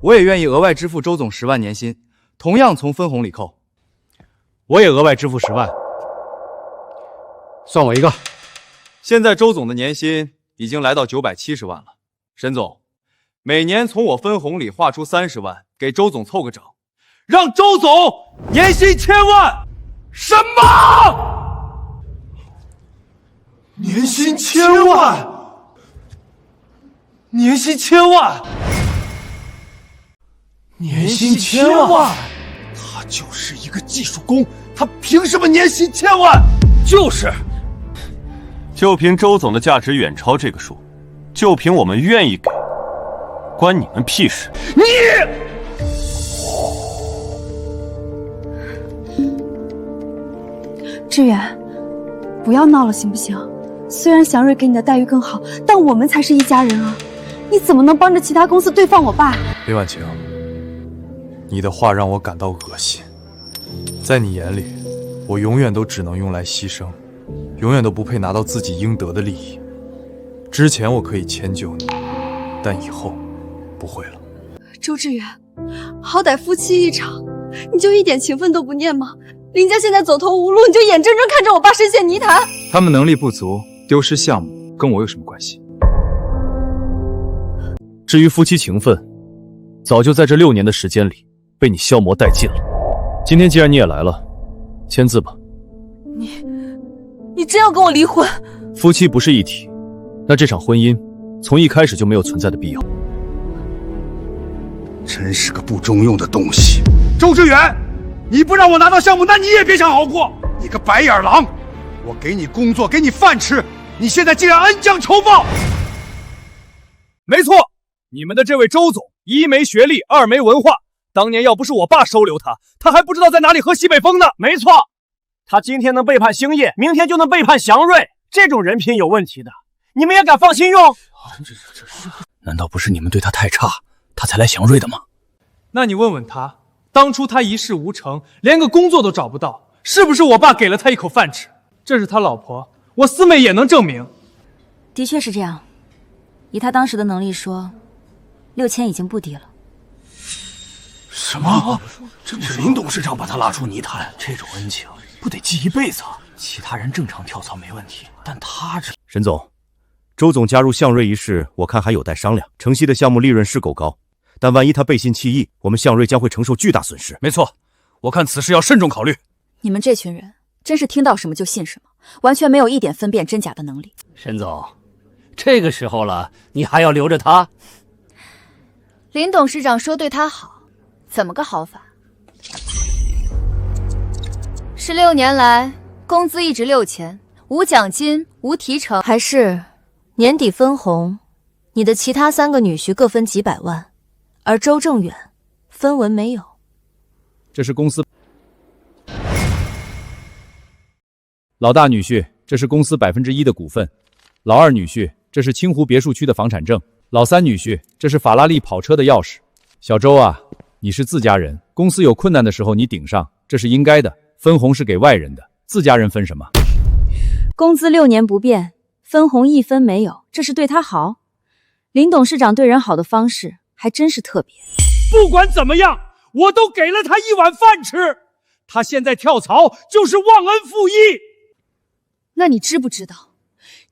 我也愿意额外支付周总10万年薪，同样从分红里扣。我也额外支付10万。算我一个。现在周总的年薪已经来到970万了。沈总，每年从我分红里划出30万，给周总凑个整，让周总年薪1000万。什么？年薪1000万？年薪1000万？年薪1000万？他就是一个技术工，他凭什么年薪1000万？就是，就凭周总的价值远超这个数，就凭我们愿意给，关你们屁事！你！志远，不要闹了，行不行？虽然祥瑞给你的待遇更好，但我们才是一家人啊！你怎么能帮着其他公司对放我爸？李婉晴，你的话让我感到恶心。在你眼里，我永远都只能用来牺牲，永远都不配拿到自己应得的利益。之前我可以迁就你，但以后不会了。周志远，好歹夫妻一场，你就一点情分都不念吗？林家现在走投无路，你就眼睁睁看着我爸深陷泥潭。他们能力不足，丢失项目，跟我有什么关系？至于夫妻情分，早就在这6年的时间里被你消磨殆尽了。今天既然你也来了，签字吧。你真要跟我离婚？夫妻不是一体，那这场婚姻从一开始就没有存在的必要。真是个不中用的东西。周志远，你不让我拿到项目，那你也别想好过。你个白眼狼，我给你工作，给你饭吃，你现在竟然恩将仇报。没错，你们的这位周总，1没学历，2没文化。当年要不是我爸收留他，他还不知道在哪里喝西北风呢。没错，他今天能背叛兴业，明天就能背叛祥瑞，这种人品有问题的，你们也敢放心用？难道不是你们对他太差，他才来祥瑞的吗？那你问问他，当初他一事无成，连个工作都找不到，是不是我爸给了他一口饭吃？这是他老婆，我四妹也能证明。的确是这样，以他当时的能力说，6000已经不低了。什么？这是林董事长把他拉出泥潭，这种恩情不得记一辈子啊！其他人正常跳槽没问题，但他这……沈总，周总加入向瑞一事，我看还有待商量。城西的项目利润是够高，但万一他背信弃义，我们向瑞将会承受巨大损失。没错，我看此事要慎重考虑。你们这群人真是听到什么就信什么，完全没有一点分辨真假的能力。沈总，这个时候了，你还要留着他？林董事长说对他好。怎么个好法？16年来，工资一直6000，无奖金，无提成，还是年底分红，你的其他3个女婿各分几百万，而周正远分文没有。这是公司老大女婿，这是公司1%的股份；老二女婿，这是清湖别墅区的房产证；老三女婿，这是法拉利跑车的钥匙。小周啊，你是自家人，公司有困难的时候你顶上，这是应该的。分红是给外人的，自家人分什么？工资6年不变，分红1分没有，这是对他好。林董事长对人好的方式还真是特别。不管怎么样，我都给了他1碗饭吃，他现在跳槽就是忘恩负义。那你知不知道，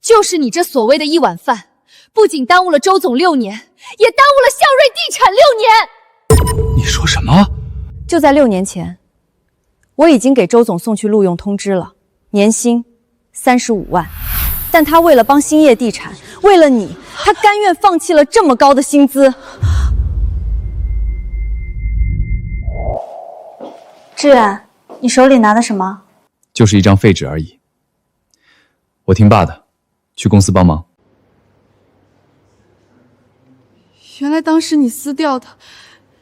就是你这所谓的1碗饭，不仅耽误了周总6年，也耽误了向瑞地产6年。你说什么？就在6年前，我已经给周总送去录用通知了，年薪35万。但他为了帮兴业地产，为了你，他甘愿放弃了这么高的薪资。志远，你手里拿的什么？就是一张废纸而已。我听爸的，去公司帮忙。原来当时你撕掉的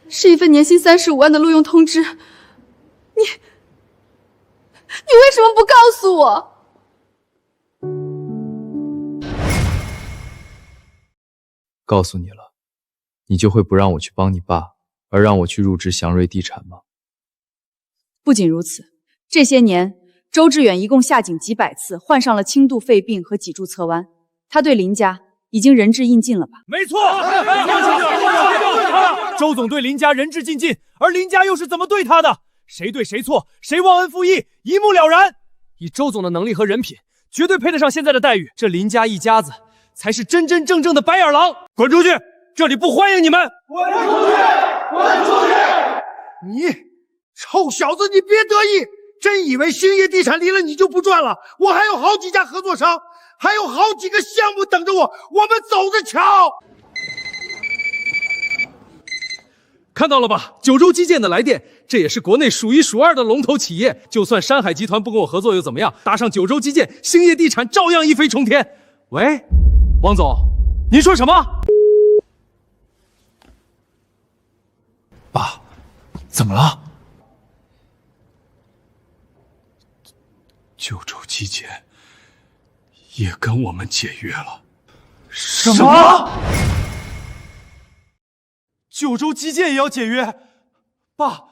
是一份年薪35万的录用通知，你为什么不告诉我？告诉你了，你就会不让我去帮你爸，而让我去入职祥瑞地产吗？不仅如此，这些年周志远一共下井几百次，患上了轻度肺病和脊柱侧弯，他对林家已经仁至义尽了吧？没错，周总对林家仁至义尽，而林家又是怎么对他的？谁对谁错，谁忘恩负义，一目了然。以周总的能力和人品，绝对配得上现在的待遇。这林家一家子才是真真正正的白眼狼。滚出去！这里不欢迎你们！滚出去！滚出去！你臭小子，你别得意！真以为兴业地产离了你就不赚了？我还有好几家合作商，还有好几个项目等着我，我们走着瞧。看到了吧，九州基建的来电，这也是国内数一数二的龙头企业。就算山海集团不跟我合作又怎么样？搭上九州基建，兴业地产照样一飞冲天。喂，王总，您说什么？爸，怎么了？九州基建也跟我们解约了。什么？九州基建也要解约？爸，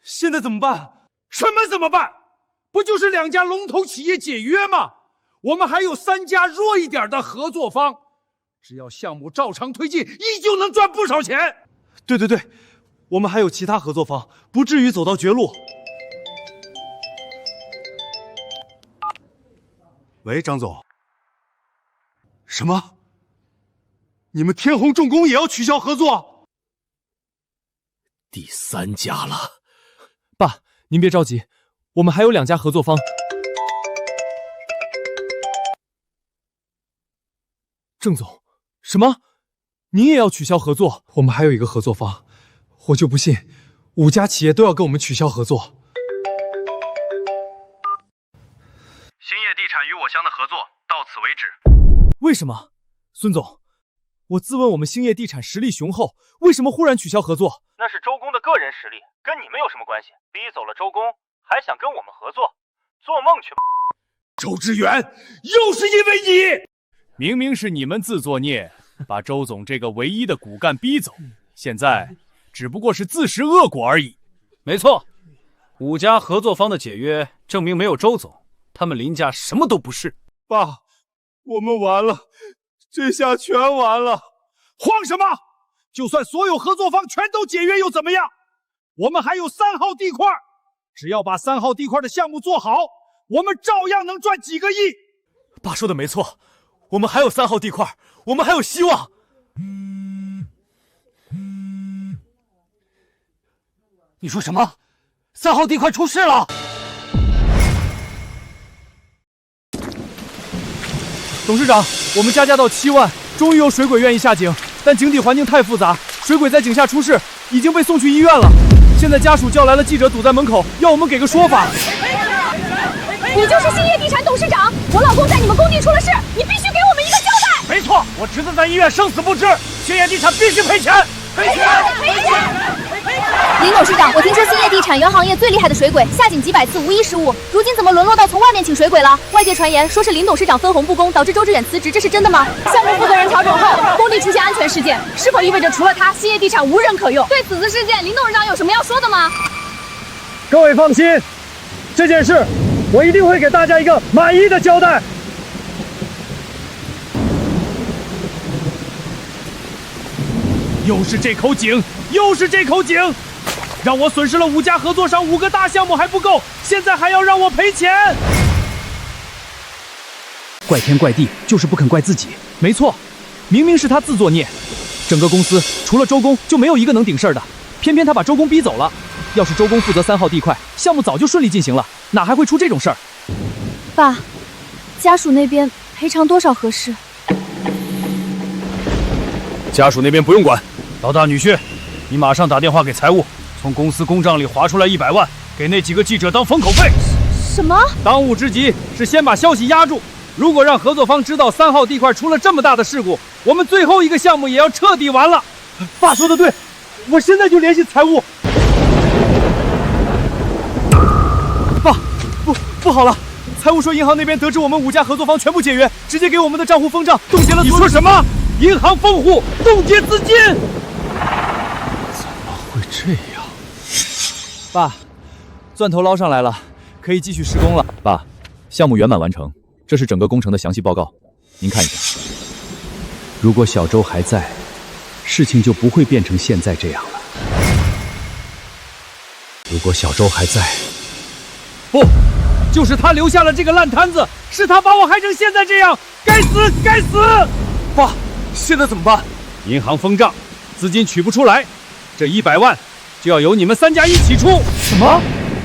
现在怎么办？什么怎么办？不就是2家龙头企业解约吗？我们还有3家弱一点的合作方，只要项目照常推进，依旧能赚不少钱。对，我们还有其他合作方，不至于走到绝路。喂，张总。什么？你们天虹重工也要取消合作？第3家了。爸，您别着急，我们还有2家合作方。郑总，什么？您也要取消合作？我们还有一个合作方，我就不信5家企业都要跟我们取消合作。兴业地产与我乡的合作到此为止。为什么？孙总，我自问我们兴业地产实力雄厚，为什么忽然取消合作？那是周公的个人实力，跟你们有什么关系？逼走了周公，还想跟我们合作？做梦去吧！周志远，又是因为你！明明是你们自作孽，把周总这个唯一的骨干逼走，现在只不过是自食恶果而已。没错，5家合作方的解约，证明没有周总，他们林家什么都不是。爸，我们完了，这下全完了！慌什么？就算所有合作方全都解约又怎么样？我们还有3号地块，只要把3号地块的项目做好，我们照样能赚几个亿。爸说的没错，我们还有3号地块，我们还有希望。你说什么？3号地块出事了！董事长，我们加价到7万，终于有水鬼愿意下井，但井底环境太复杂，水鬼在井下出事，已经被送去医院了。现在家属叫来了记者，堵在门口，要我们给个说法。你就是兴业地产董事长，我老公在你们工地出了事，你必须给我们一个交代。没错，我侄子在医院生死不知，兴业地产必须赔钱！赔钱！林董事长，我听说兴业地产原行业最厉害的水鬼下井几百次无一失误，如今怎么沦落到从外面请水鬼了？外界传言说是林董事长分红不公，导致周志远辞职，这是真的吗？项目负责人调整后，工地出现安全事件，是否意味着除了他，兴业地产无人可用？对此次事件，林董事长有什么要说的吗？各位放心，这件事我一定会给大家一个满意的交代。又是这口井，又是这口井，让我损失了5家合作商，5个大项目还不够，现在还要让我赔钱。怪天怪地，就是不肯怪自己。没错，明明是他自作孽。整个公司除了周公就没有一个能顶事儿的，偏偏他把周公逼走了。要是周公负责3号地块，项目早就顺利进行了，哪还会出这种事儿？爸，家属那边赔偿多少合适？家属那边不用管。老大女婿，你马上打电话给财务，从公司公账里划出来100万，给那几个记者当封口费。什么？当务之急是先把消息压住。如果让合作方知道3号地块出了这么大的事故，我们最后一个项目也要彻底完了。爸说的对，我现在就联系财务。爸，不好了！财务说银行那边得知我们5家合作方全部解约，直接给我们的账户封账，冻结了。你说什么？银行封户，冻结资金？怎么会这样？爸，钻头捞上来了，可以继续施工了。爸，项目圆满完成，这是整个工程的详细报告，您看一下。如果小周还在，事情就不会变成现在这样了。如果小周还在，不，就是他留下了这个烂摊子，是他把我害成现在这样，该死，该死！爸，现在怎么办？银行封账，资金取不出来，这100万就要由你们3家一起出。什么？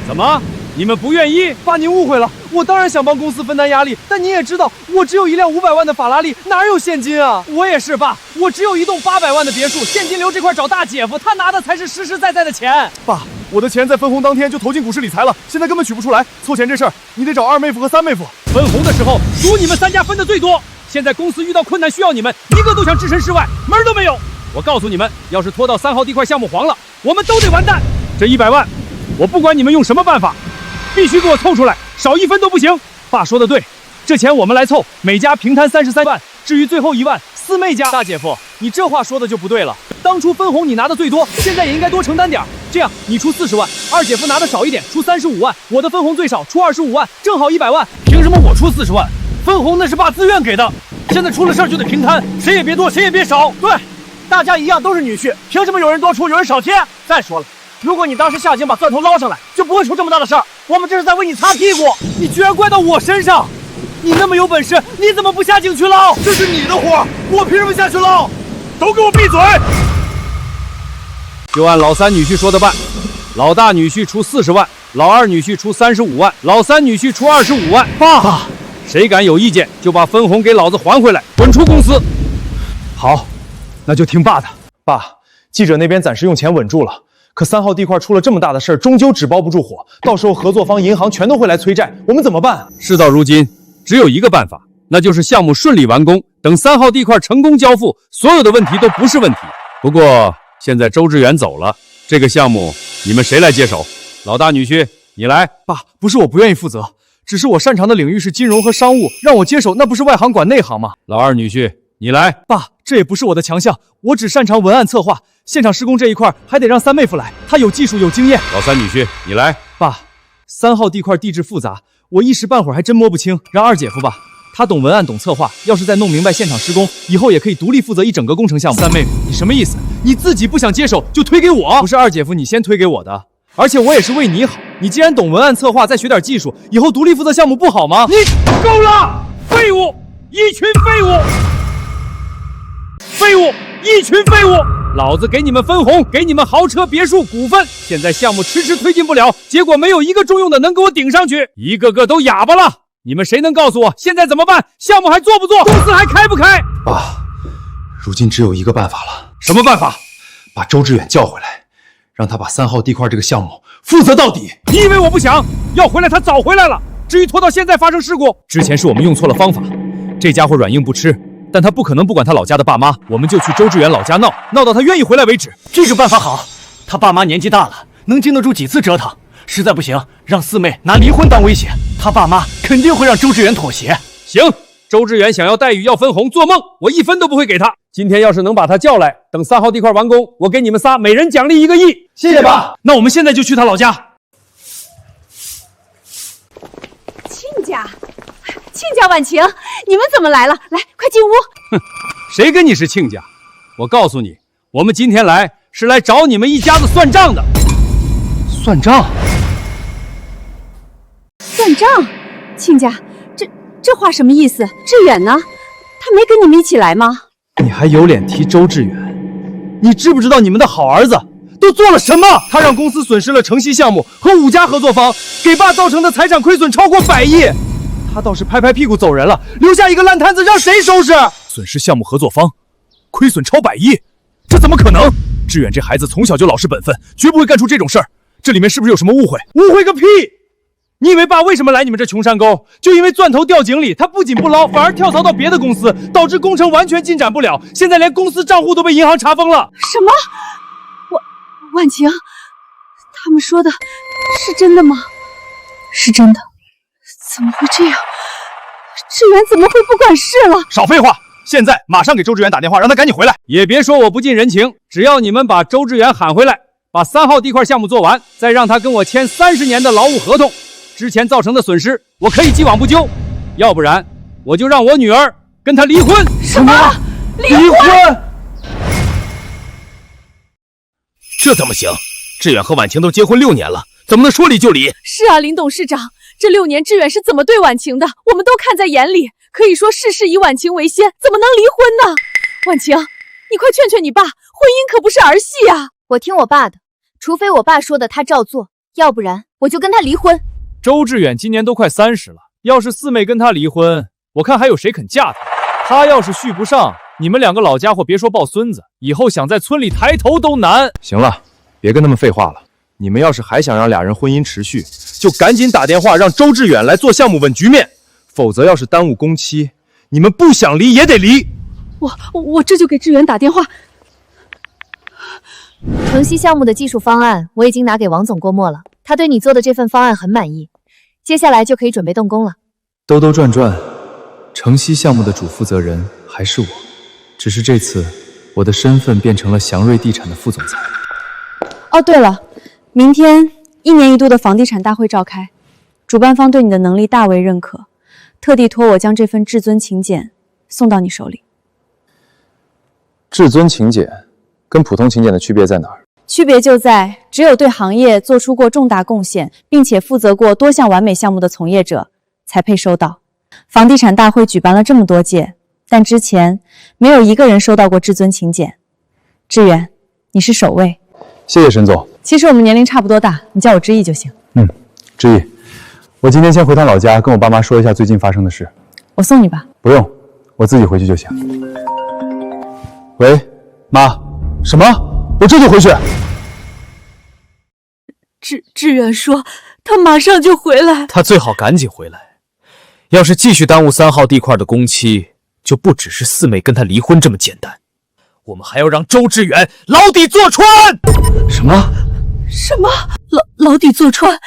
怎么？你们不愿意？爸，您误会了，我当然想帮公司分担压力，但您也知道，我只有一辆500万的法拉利，哪有现金啊？我也是，爸，我只有一栋800万的别墅，现金流这块找大姐夫，他拿的才是实实在在的钱。爸，我的钱在分红当天就投进股市理财了，现在根本取不出来。凑钱这事儿，你得找2妹夫和3妹夫。分红的时候，属你们3家分的最多。现在公司遇到困难需要你们，一个都想置身事外，门儿都没有。我告诉你们，要是拖到3号地块项目黄了，我们都得完蛋。这100万，我不管你们用什么办法，必须给我凑出来，少1分都不行。爸说的对，这钱我们来凑，每家平摊33万。至于最后1万，四妹家。大姐夫，你这话说的就不对了。当初分红你拿的最多，现在也应该多承担点。这样，你出40万，二姐夫拿的少一点，出35万，我的分红最少，出25万，正好100万。凭什么我出40万？分红那是爸自愿给的，现在出了事儿就得平摊，谁也别多，谁也别少。对，大家一样都是女婿，凭什么有人多出，有人少贴？再说了，如果你当时下井把钻头捞上来，就不会出这么大的事儿。我们这是在为你擦屁股，你居然怪到我身上！你那么有本事，你怎么不下井去捞？这是你的活，我凭什么下去捞？都给我闭嘴！就按老3女婿说的办，老大女婿出40万，老2女婿出35万，老3女婿出25万。爸，谁敢有意见，就把分红给老子还回来，滚出公司！好，那就听爸的。爸，记者那边暂时用钱稳住了，可3号地块出了这么大的事儿，终究纸包不住火，到时候合作方银行全都会来催债，我们怎么办？事到如今，只有一个办法，那就是项目顺利完工，等3号地块成功交付，所有的问题都不是问题。不过现在周志远走了，这个项目你们谁来接手？老大女婿，你来。爸，不是我不愿意负责，只是我擅长的领域是金融和商务，让我接手那不是外行管内行吗？老2女婿，你来。爸，这也不是我的强项，我只擅长文案策划，现场施工这一块还得让3妹夫来，他有技术有经验。老3女婿，你来。爸，3号地块地质复杂，我一时半会儿还真摸不清，让二姐夫吧，他懂文案懂策划，要是再弄明白现场施工，以后也可以独立负责一整个工程项目。3妹夫，你什么意思？你自己不想接手就推给我？不是二姐夫你先推给我的，而且我也是为你好。你既然懂文案策划，再学点技术，以后独立负责项目不好吗？你够了！废物，一群废物！废物，一群废物！老子给你们分红，给你们豪车别墅股份，现在项目迟迟推进不了，结果没有一个中用的能给我顶上去，一个个都哑巴了。你们谁能告诉我现在怎么办？项目还做不做？公司还开不开？爸，如今只有一个办法了。什么办法？把周志远叫回来，让他把3号地块这个项目负责到底。你以为我不想要回来？他早回来了。至于拖到现在发生事故，之前是我们用错了方法。这家伙软硬不吃，但他不可能不管他老家的爸妈，我们就去周志远老家闹，闹到他愿意回来为止。这个办法好，他爸妈年纪大了，能经得住几次折腾。实在不行，让4妹拿离婚当威胁，他爸妈肯定会让周志远妥协。行，周志远想要待遇要分红，做梦，我1分都不会给他。今天要是能把他叫来，等3号地块完工，我给你们仨每人奖励1个亿。谢谢爸。那我们现在就去他老家。亲家婉晴，你们怎么来了？来，快进屋。哼，谁跟你是亲家？我告诉你，我们今天来是来找你们一家子算账的。算账？算账？亲家，这话什么意思？志远呢？他没跟你们一起来吗？你还有脸提周志远？你知不知道你们的好儿子都做了什么？他让公司损失了城西项目和5家合作方，给爸造成的财产亏损超过100亿。他倒是拍拍屁股走人了，留下一个烂摊子，让谁收拾？损失项目合作方，亏损超100亿，这怎么可能？志远这孩子从小就老实本分，绝不会干出这种事儿。这里面是不是有什么误会？误会个屁！你以为爸为什么来你们这穷山沟？就因为钻头掉井里，他不仅不捞，反而跳槽到别的公司，导致工程完全进展不了。现在连公司账户都被银行查封了。什么？婉晴，他们说的是真的吗？是真的。怎么会这样？志远怎么会不管事了？少废话！现在马上给周志远打电话，让他赶紧回来。也别说我不近人情，只要你们把周志远喊回来，把3号地块项目做完，再让他跟我签30年的劳务合同，之前造成的损失我可以既往不咎，要不然我就让我女儿跟他离婚。什么？离婚？这怎么行？志远和婉晴都结婚6年了，怎么能说离就离？是啊，林董事长，这6年志远是怎么对婉晴的，我们都看在眼里。可以说世事以晚晴为先，怎么能离婚呢？婉晴，你快劝劝你爸，婚姻可不是儿戏啊！我听我爸的，除非我爸说的他照做，要不然我就跟他离婚。周志远今年都快30了，要是四妹跟他离婚，我看还有谁肯嫁他？他要是续不上，你们两个老家伙别说抱孙子，以后想在村里抬头都难。行了，别跟他们废话了。你们要是还想让俩人婚姻持续，就赶紧打电话让周志远来做项目稳局面，否则要是耽误工期，你们不想离也得离。我这就给志远打电话。城西项目的技术方案我已经拿给王总过目了，他对你做的这份方案很满意，接下来就可以准备动工了。兜兜转转，城西项目的主负责人还是我，只是这次我的身份变成了祥瑞地产的副总裁。哦，对了，明天1年1度的房地产大会召开，主办方对你的能力大为认可，特地托我将这份至尊请柬送到你手里。至尊请柬跟普通请柬的区别在哪儿？区别就在只有对行业做出过重大贡献，并且负责过多项完美项目的从业者才配收到。房地产大会举办了这么多届，但之前没有一个人收到过至尊请柬。志远，你是首位。谢谢沈总。其实我们年龄差不多大，你叫我志毅就行。志毅，我今天先回趟老家，跟我爸妈说一下最近发生的事。我送你吧。不用，我自己回去就行。喂，妈，什么？我这就回去。志远说他马上就回来。他最好赶紧回来，要是继续耽误3号地块的工期，就不只是四妹跟他离婚这么简单，我们还要让周志远牢底坐穿。什么？牢底坐穿？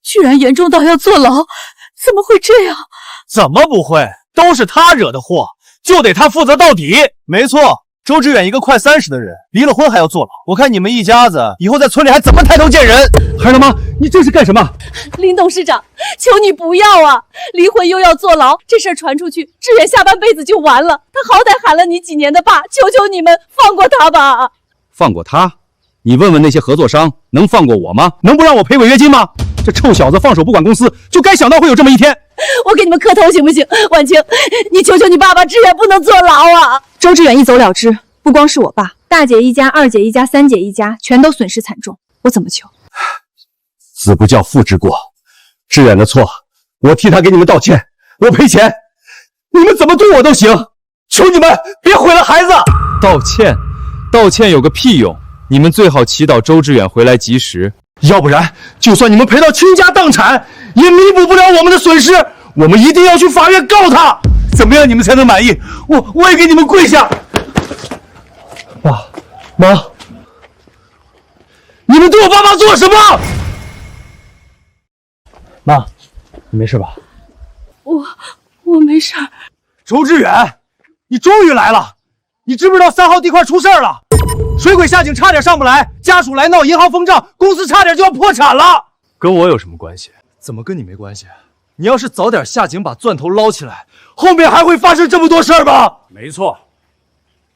居然严重到要坐牢？怎么会这样？怎么不会？都是他惹的祸，就得他负责到底。没错，周志远一个快30的人，离了婚还要坐牢，我看你们一家子以后在村里还怎么抬头见人？孩儿他妈，你这是干什么？林董事长，求你不要啊！离婚又要坐牢，这事儿传出去，志远下半辈子就完了。他好歹喊了你几年的爸，求求你们放过他吧！放过他？你问问那些合作商，能放过我吗？能不让我赔违约金吗？这臭小子放手不管公司，就该想到会有这么一天。我给你们磕头行不行？婉晴，你求求你爸爸，志远不能坐牢啊！周志远一走了之，不光是我爸，大姐一家、二姐一家、三姐一家，全都损失惨重。我怎么求？子不教父之过，志远的错，我替他给你们道歉，我赔钱，你们怎么对我都行，求你们别毁了孩子。道歉？道歉有个屁用！你们最好祈祷周志远回来及时，要不然就算你们赔到倾家荡产，也弥补不了我们的损失。我们一定要去法院告他，怎么样你们才能满意？我也给你们跪下。爸妈，你们对我爸妈做什么？妈，你没事吧？我没事。周志远，你终于来了！你知不知道3号地块出事了？水鬼下井差点上不来，家属来闹银行封账，公司差点就要破产了。跟我有什么关系？怎么跟你没关系？你要是早点下井把钻头捞起来，后面还会发生这么多事儿吗？没错，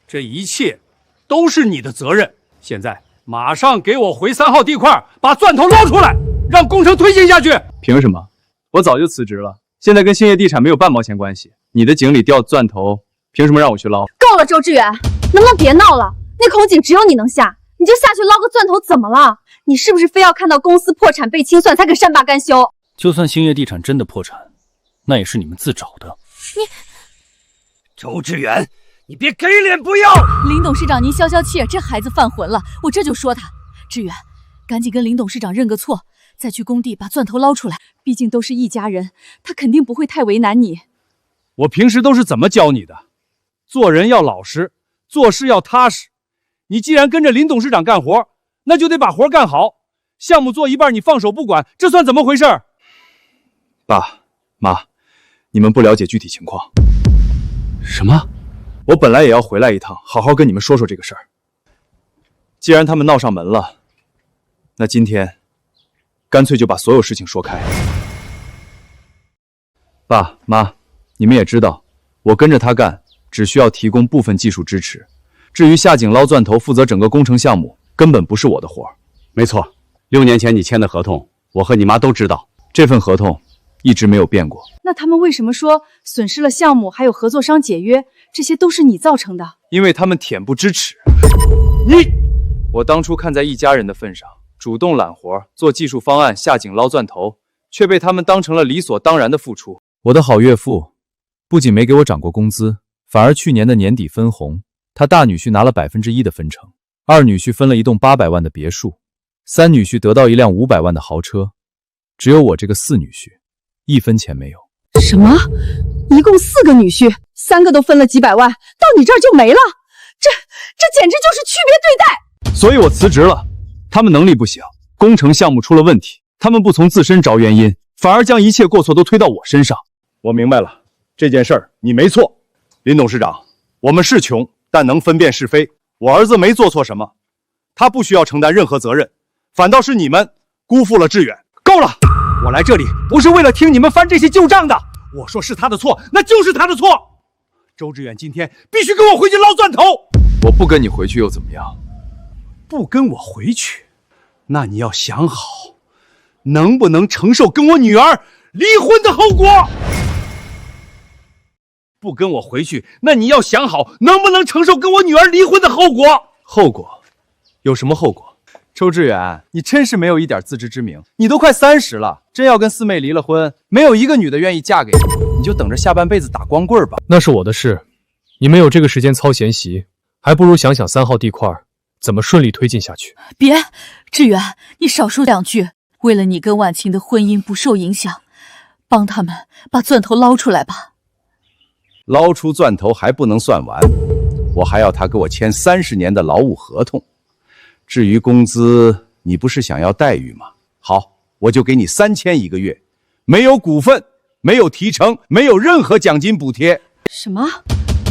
这一切都是你的责任。现在马上给我回3号地块，把钻头捞出来，让工程推进下去。凭什么？我早就辞职了，现在跟兴业地产没有半毛钱关系。你的井里掉钻头，凭什么让我去捞？够了，周志远，能不能别闹了？那口井只有你能下，你就下去捞个钻头，怎么了？你是不是非要看到公司破产被清算才肯善罢甘休？就算兴业地产真的破产，那也是你们自找的。周志远，你别给脸不要！林董事长，您消消气，这孩子犯浑了，我这就说他。志远，赶紧跟林董事长认个错，再去工地把钻头捞出来。毕竟都是一家人，他肯定不会太为难你。我平时都是怎么教你的？做人要老实，做事要踏实。你既然跟着林董事长干活，那就得把活干好。项目做一半你放手不管，这算怎么回事？爸妈，你们不了解具体情况。什么？我本来也要回来一趟，好好跟你们说说这个事儿。既然他们闹上门了，那今天干脆就把所有事情说开。爸妈，你们也知道，我跟着他干，只需要提供部分技术支持。至于下井捞钻头，负责整个工程项目，根本不是我的活儿。没错，6年前你签的合同，我和你妈都知道。这份合同一直没有变过。那他们为什么说损失了项目，还有合作商解约，这些都是你造成的？因为他们恬不知耻。我当初看在一家人的份上，主动揽活，做技术方案，下井捞钻头，却被他们当成了理所当然的付出。我的好岳父不仅没给我涨过工资，反而去年的年底分红，他大女婿拿了1%的分成，二女婿分了一栋800万的别墅，三女婿得到一辆500万的豪车，只有我这个四女婿1分钱没有。什么？一共4个女婿，3个都分了几百万，到你这儿就没了？这简直就是区别对待！所以我辞职了。他们能力不行，工程项目出了问题，他们不从自身找原因，反而将一切过错都推到我身上。我明白了，这件事儿你没错，林董事长，我们是穷，但能分辨是非。我儿子没做错什么，他不需要承担任何责任，反倒是你们辜负了志远。够了！我来这里不是为了听你们翻这些旧账的，我说是他的错，那就是他的错。周志远今天必须跟我回去捞钻头。我不跟你回去又怎么样？不跟我回去，那你要想好，能不能承受跟我女儿离婚的后果？不跟我回去，那你要想好，能不能承受跟我女儿离婚的后果？后果？有什么后果？周志远，你真是没有一点自知之明。你都快30了，真要跟四妹离了婚，没有一个女的愿意嫁给你，你就等着下半辈子打光棍吧。那是我的事，你们有这个时间操闲习，还不如想想3号地块怎么顺利推进下去。别，志远，你少说2句。为了你跟婉晴的婚姻不受影响，帮他们把钻头捞出来吧。捞出钻头还不能算完，我还要他给我签30年的劳务合同。至于工资，你不是想要待遇吗？好，我就给你3000一个月，没有股份，没有提成，没有任何奖金补贴。什么？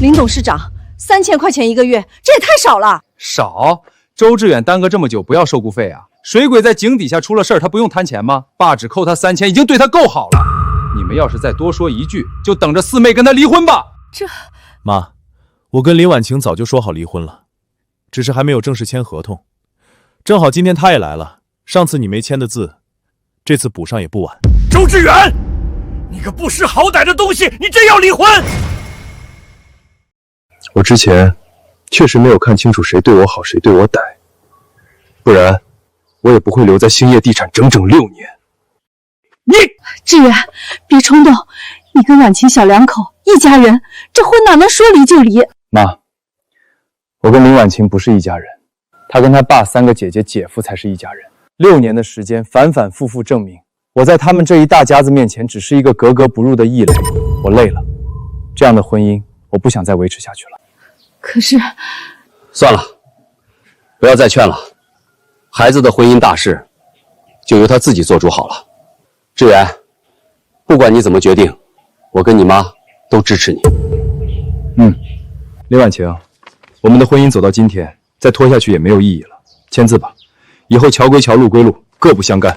林董事长，3000块钱一个月，这也太少了。少？周志远耽搁这么久，不要受雇费啊？水鬼在井底下出了事儿，他不用摊钱吗？爸只扣他3000，已经对他够好了。你们要是再多说一句，就等着四妹跟他离婚吧。妈，我跟林婉晴早就说好离婚了，只是还没有正式签合同。正好今天她也来了，上次你没签的字，这次补上也不晚。周志远，你个不识好歹的东西，你真要离婚？我之前确实没有看清楚谁对我好，谁对我歹，不然我也不会留在兴业地产整整6年。志远，别冲动，你跟婉晴小两口一家人，这婚哪能说离就离？妈，我跟林婉晴不是一家人，她跟她爸3个姐姐姐夫才是一家人。6年的时间，反反复复证明，我在他们这一大家子面前只是一个格格不入的异类。我累了，这样的婚姻我不想再维持下去了。可是，算了，不要再劝了。孩子的婚姻大事，就由他自己做主好了。志远，不管你怎么决定，我跟你妈都支持你。林婉晴，我们的婚姻走到今天，再拖下去也没有意义了。签字吧，以后桥归桥，路归路，各不相干。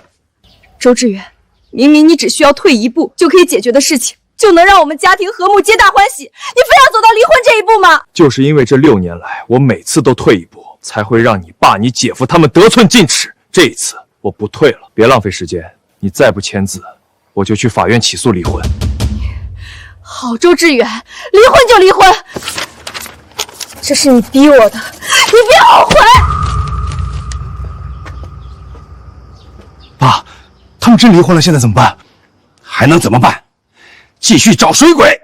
周志远，明明你只需要退一步就可以解决的事情，就能让我们家庭和睦，皆大欢喜，你非要走到离婚这一步吗？就是因为这6年来，我每次都退一步，才会让你爸、你姐夫他们得寸进尺。这一次我不退了，别浪费时间。你再不签字，我就去法院起诉离婚。好，周志远，离婚就离婚，这是你逼我的，你别后悔。爸，他们真离婚了，现在怎么办？还能怎么办？继续找水鬼，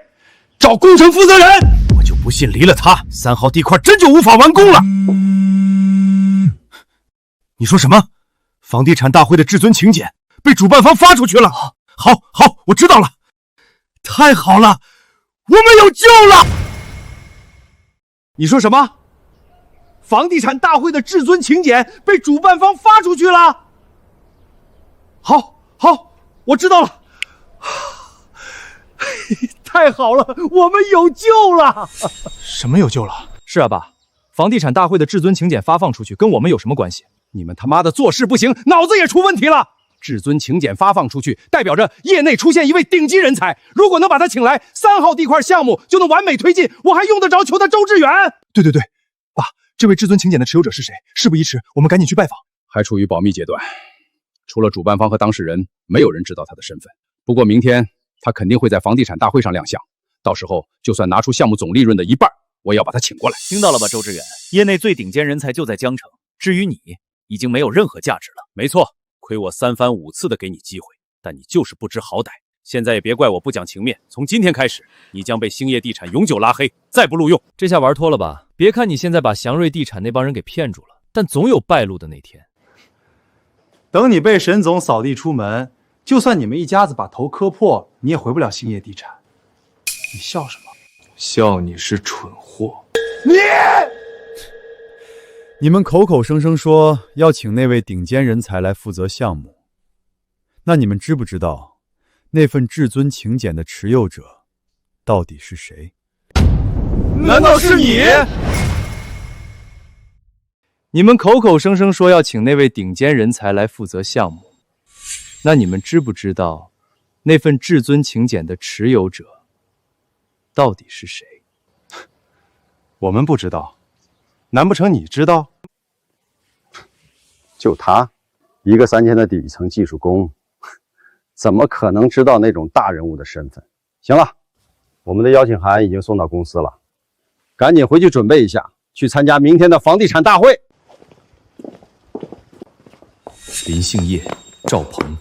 找工程负责人。我就不信离了他，3号地块真就无法完工了。你说什么？房地产大会的至尊请柬被主办方发出去了？好，我知道了。太好了，我们有救了！你说什么？房地产大会的至尊请柬被主办方发出去了？好，我知道了。太好了，我们有救了！什么有救了？是啊，爸，房地产大会的至尊请柬发放出去，跟我们有什么关系？你们他妈的做事不行，脑子也出问题了！至尊请柬发放出去，代表着业内出现一位顶级人才。如果能把他请来，3号地块项目就能完美推进。我还用得着求他周志远？对，爸，这位至尊请柬的持有者是谁？事不宜迟，我们赶紧去拜访。还处于保密阶段，除了主办方和当事人，没有人知道他的身份。不过明天他肯定会在房地产大会上亮相，到时候就算拿出项目总利润的一半，我也要把他请过来。听到了吧，周志远，业内最顶尖人才就在江城，至于你，已经没有任何价值了。没错，亏我3番5次的给你机会，但你就是不知好歹。现在也别怪我不讲情面，从今天开始，你将被兴业地产永久拉黑，再不录用。这下玩脱了吧？别看你现在把祥瑞地产那帮人给骗住了，但总有败露的那天。等你被沈总扫地出门，就算你们一家子把头磕破，你也回不了兴业地产。你笑什么？笑你是蠢货。你们口口声声说要请那位顶尖人才来负责项目，那你们知不知道那份至尊请柬的持有者到底是谁？难道是你？你们口口声声说要请那位顶尖人才来负责项目，那你们知不知道那份至尊请柬的持有者到底是谁？我们不知道，难不成你知道？就他一个3000的底层技术工，怎么可能知道那种大人物的身份？行了，我们的邀请函已经送到公司了，赶紧回去准备一下，去参加明天的房地产大会。林姓业、赵鹏，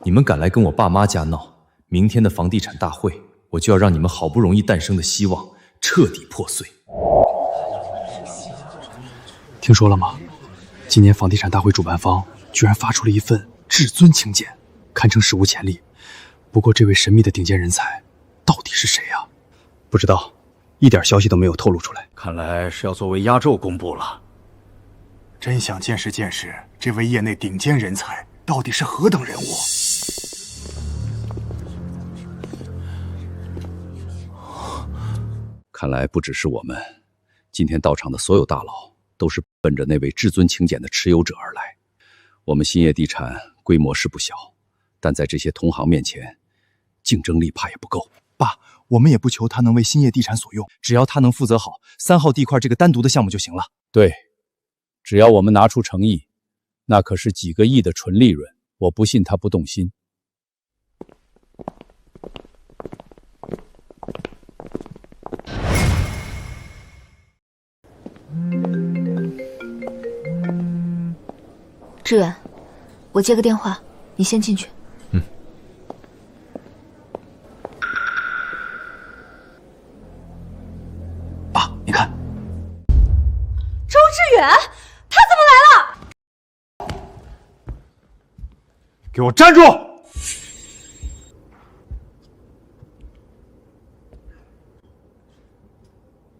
你们敢来跟我爸妈家闹，明天的房地产大会，我就要让你们好不容易诞生的希望彻底破碎。听说了吗？今年房地产大会主办方居然发出了一份至尊请柬，堪称史无前例。不过这位神秘的顶尖人才到底是谁啊？不知道，一点消息都没有透露出来。看来是要作为压轴公布了。真想见识见识这位业内顶尖人才到底是何等人物。看来不只是我们，今天到场的所有大佬都是奔着那位至尊请柬的持有者而来。我们兴业地产规模是不小，但在这些同行面前，竞争力怕也不够。爸，我们也不求他能为兴业地产所用，只要他能负责好3号地块这个单独的项目就行了。对，只要我们拿出诚意，那可是几个亿的纯利润，我不信他不动心。志远，我接个电话，你先进去。爸，你看，周志远，他怎么来了？给我站住！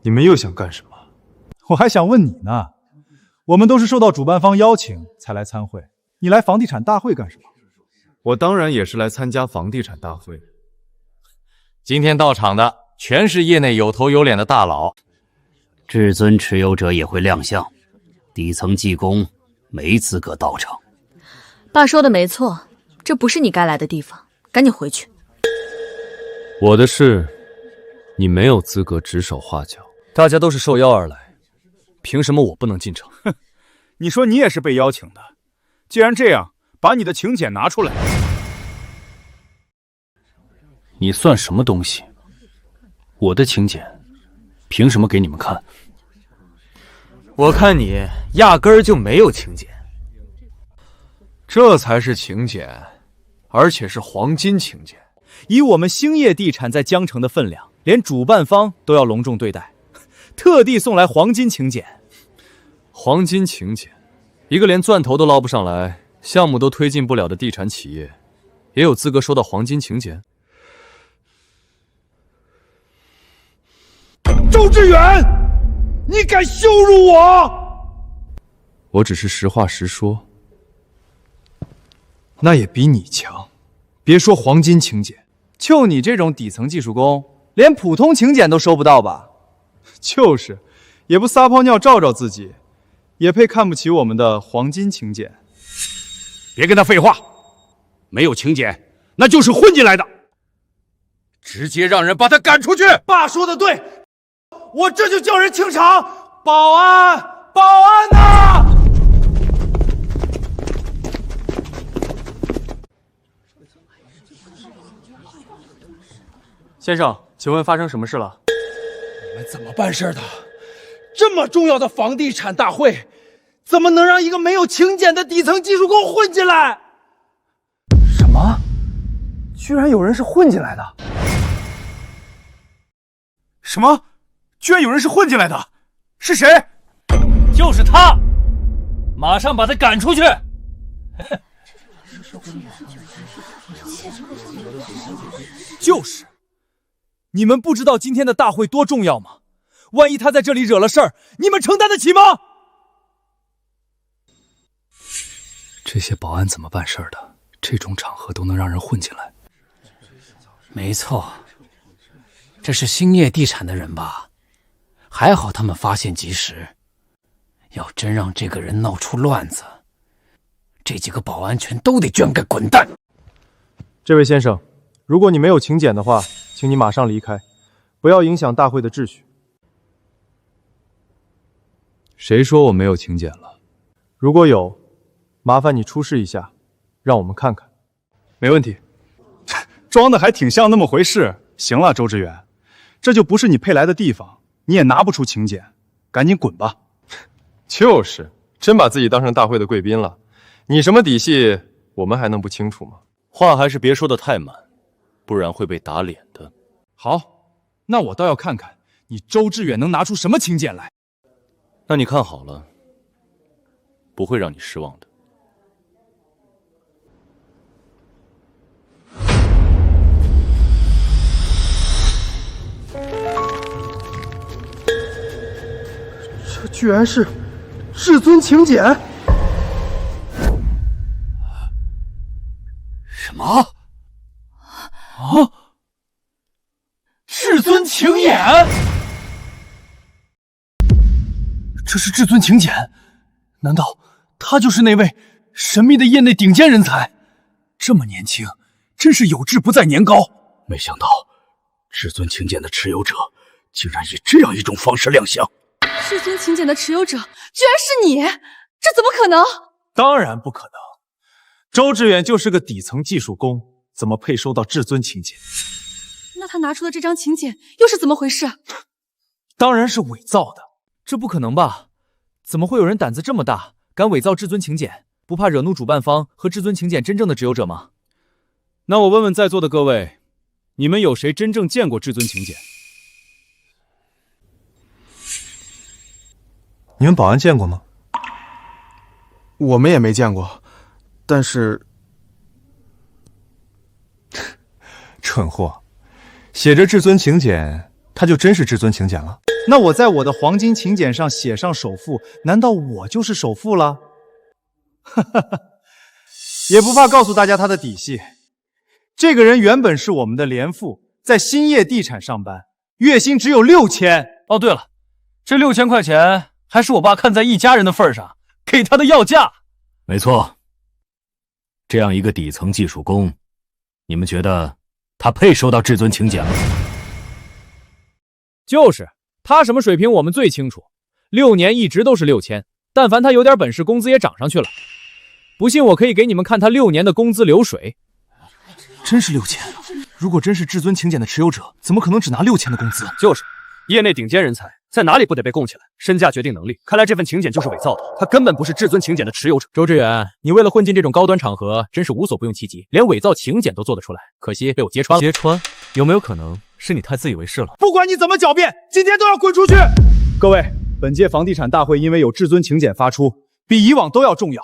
你们又想干什么？我还想问你呢。我们都是受到主办方邀请才来参会，你来房地产大会干什么？我当然也是来参加房地产大会。今天到场的全是业内有头有脸的大佬，至尊持有者也会亮相，底层技工没资格到场。爸说的没错，这不是你该来的地方，赶紧回去。我的事，你没有资格指手画脚。大家都是受邀而来，凭什么我不能进城？哼，你说你也是被邀请的，既然这样，把你的请柬拿出来。你算什么东西？我的请柬，凭什么给你们看？我看你压根儿就没有请柬。这才是请柬，而且是黄金请柬。以我们兴业地产在江城的分量，连主办方都要隆重对待，特地送来黄金请柬。黄金请柬，一个连钻头都捞不上来，项目都推进不了的地产企业，也有资格收到黄金请柬？周志远，你敢羞辱我！我只是实话实说。那也比你强。别说黄金请柬，就你这种底层技术工，连普通请柬都收不到吧？就是，也不撒泡尿照照自己，也配看不起我们的黄金请柬？别跟他废话，没有请柬，那就是混进来的。直接让人把他赶出去！爸说的对，我这就叫人清场。保安，保安呐！先生，请问发生什么事了？你们怎么办事的？这么重要的房地产大会，怎么能让一个没有请柬的底层技术工混进来？什么？居然有人是混进来的？什么？居然有人是混进来的？是谁？就是他！马上把他赶出去！就是，你们不知道今天的大会多重要吗？万一他在这里惹了事儿，你们承担得起吗？这些保安怎么办事的？这种场合都能让人混进来？没错，这是兴业地产的人吧？还好他们发现及时。要真让这个人闹出乱子，这几个保安全都得捐个滚蛋！这位先生，如果你没有请柬的话，请你马上离开，不要影响大会的秩序。谁说我没有请柬了？如果有，麻烦你出示一下，让我们看看。没问题，装的还挺像那么回事。行了，周志远，这就不是你配来的地方，你也拿不出请柬，赶紧滚吧。就是，真把自己当成大会的贵宾了。你什么底细，我们还能不清楚吗？话还是别说的太满，不然会被打脸的。好，那我倒要看看你周志远能拿出什么请柬来。那你看好了，不会让你失望的。这居然是至尊请柬！什么？啊！至尊请柬！这是至尊请柬？难道他就是那位神秘的业内顶尖人才？这么年轻，真是有志不在年高。没想到，至尊请柬的持有者竟然以这样一种方式亮相。至尊请柬的持有者居然是你，这怎么可能？当然不可能，周志远就是个底层技术工，怎么配收到至尊请柬？那他拿出的这张请柬又是怎么回事？当然是伪造的。这不可能吧？怎么会有人胆子这么大，敢伪造至尊请柬？不怕惹怒主办方和至尊请柬真正的持有者吗？那我问问在座的各位，你们有谁真正见过至尊请柬？你们保安见过吗？我们也没见过，但是……蠢货，写着至尊请柬，他就真是至尊请柬了？那我在我的黄金请柬上写上首富，难道我就是首富了？哈哈哈，也不怕告诉大家他的底细。这个人原本是我们的连副，在兴业地产上班，月薪只有6000。哦，对了，这6000块钱还是我爸看在一家人的份上给他的要价。没错，这样一个底层技术工，你们觉得他配收到至尊请柬吗？就是，他什么水平我们最清楚，6年一直都是6000，但凡他有点本事，工资也涨上去了。不信我可以给你们看他6年的工资流水。真是6000，如果真是至尊请柬的持有者，怎么可能只拿6000的工资？就是，业内顶尖人才在哪里不得被供起来？身价决定能力，看来这份请柬就是伪造的，他根本不是至尊请柬的持有者。周志远，你为了混进这种高端场合，真是无所不用其极，连伪造请柬都做得出来，可惜被我揭穿了。揭穿？有没有可能是你太自以为是了？不管你怎么狡辩，今天都要滚出去！各位，本届房地产大会因为有至尊请柬发出，比以往都要重要。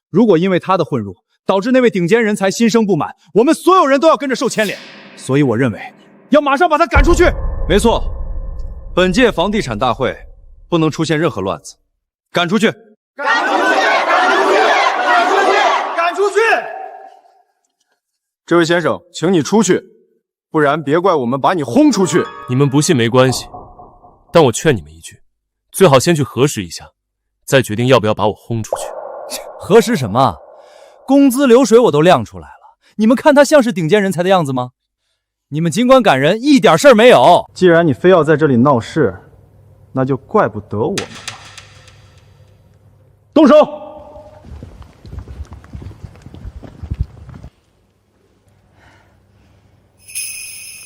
如果因为他的混入，导致那位顶尖人才心生不满，我们所有人都要跟着受牵连。所以我认为，要马上把他赶出去。没错，本届房地产大会不能出现任何乱子，赶出去！赶出去！赶出去！赶出去！赶出去！这位先生，请你出去，不然别怪我们把你轰出去。你们不信没关系，但我劝你们一句，最好先去核实一下，再决定要不要把我轰出去。核实什么？工资流水我都亮出来了，你们看他像是顶尖人才的样子吗？你们尽管赶人，一点事儿没有。既然你非要在这里闹事，那就怪不得我们了。动手！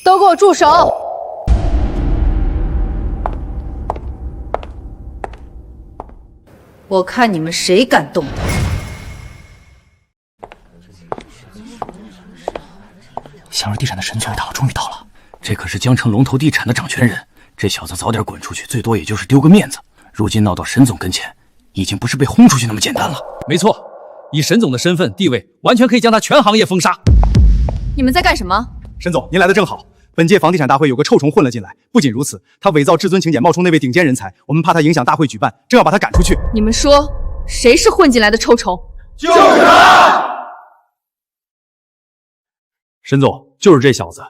都给我我住手！我看你们谁敢动他！祥瑞地产的沈总一党终于到了，这可是江城龙头地产的掌权人，这小子早点滚出去，最多也就是丢个面子。如今闹到沈总跟前，已经不是被轰出去那么简单了。没错，以沈总的身份地位，完全可以将他全行业封杀。你们在干什么？沈总，您来的正好。本届房地产大会有个臭虫混了进来，不仅如此，他伪造至尊请柬，冒充那位顶尖人才，我们怕他影响大会举办，正要把他赶出去。你们说谁是混进来的臭虫？就是他！沈总，就是这小子。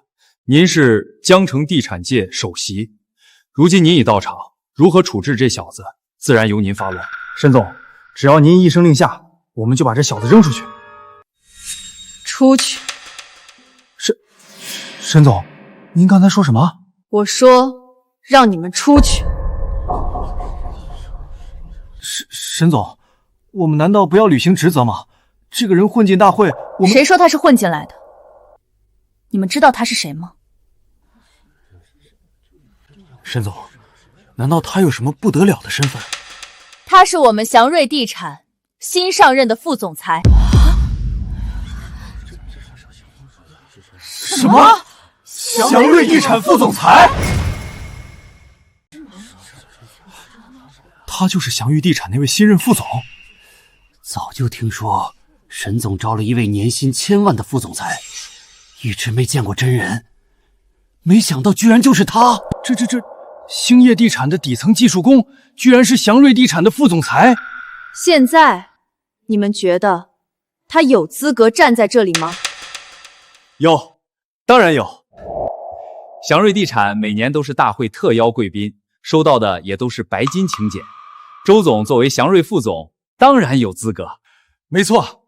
您是江城地产界首席，如今您已到场，如何处置这小子，自然由您发落。沈总，只要您一声令下，我们就把这小子扔出去。出去！沈总，您刚才说什么？我说让你们出去。沈总，我们难道不要履行职责吗？这个人混进大会，我们谁说他是混进来的？你们知道他是谁吗？沈总，难道他有什么不得了的身份？他是我们祥瑞地产新上任的副总裁。什么？祥瑞地产副总裁？他就是祥瑞地产那位新任副总。早就听说沈总招了一位年薪1000万的副总裁，一直没见过真人，没想到居然就是他。这兴业地产的底层技术工，居然是祥瑞地产的副总裁。现在你们觉得他有资格站在这里吗？有，当然有。祥瑞地产每年都是大会特邀贵宾，收到的也都是白金请柬。周总作为祥瑞副总，当然有资格。没错，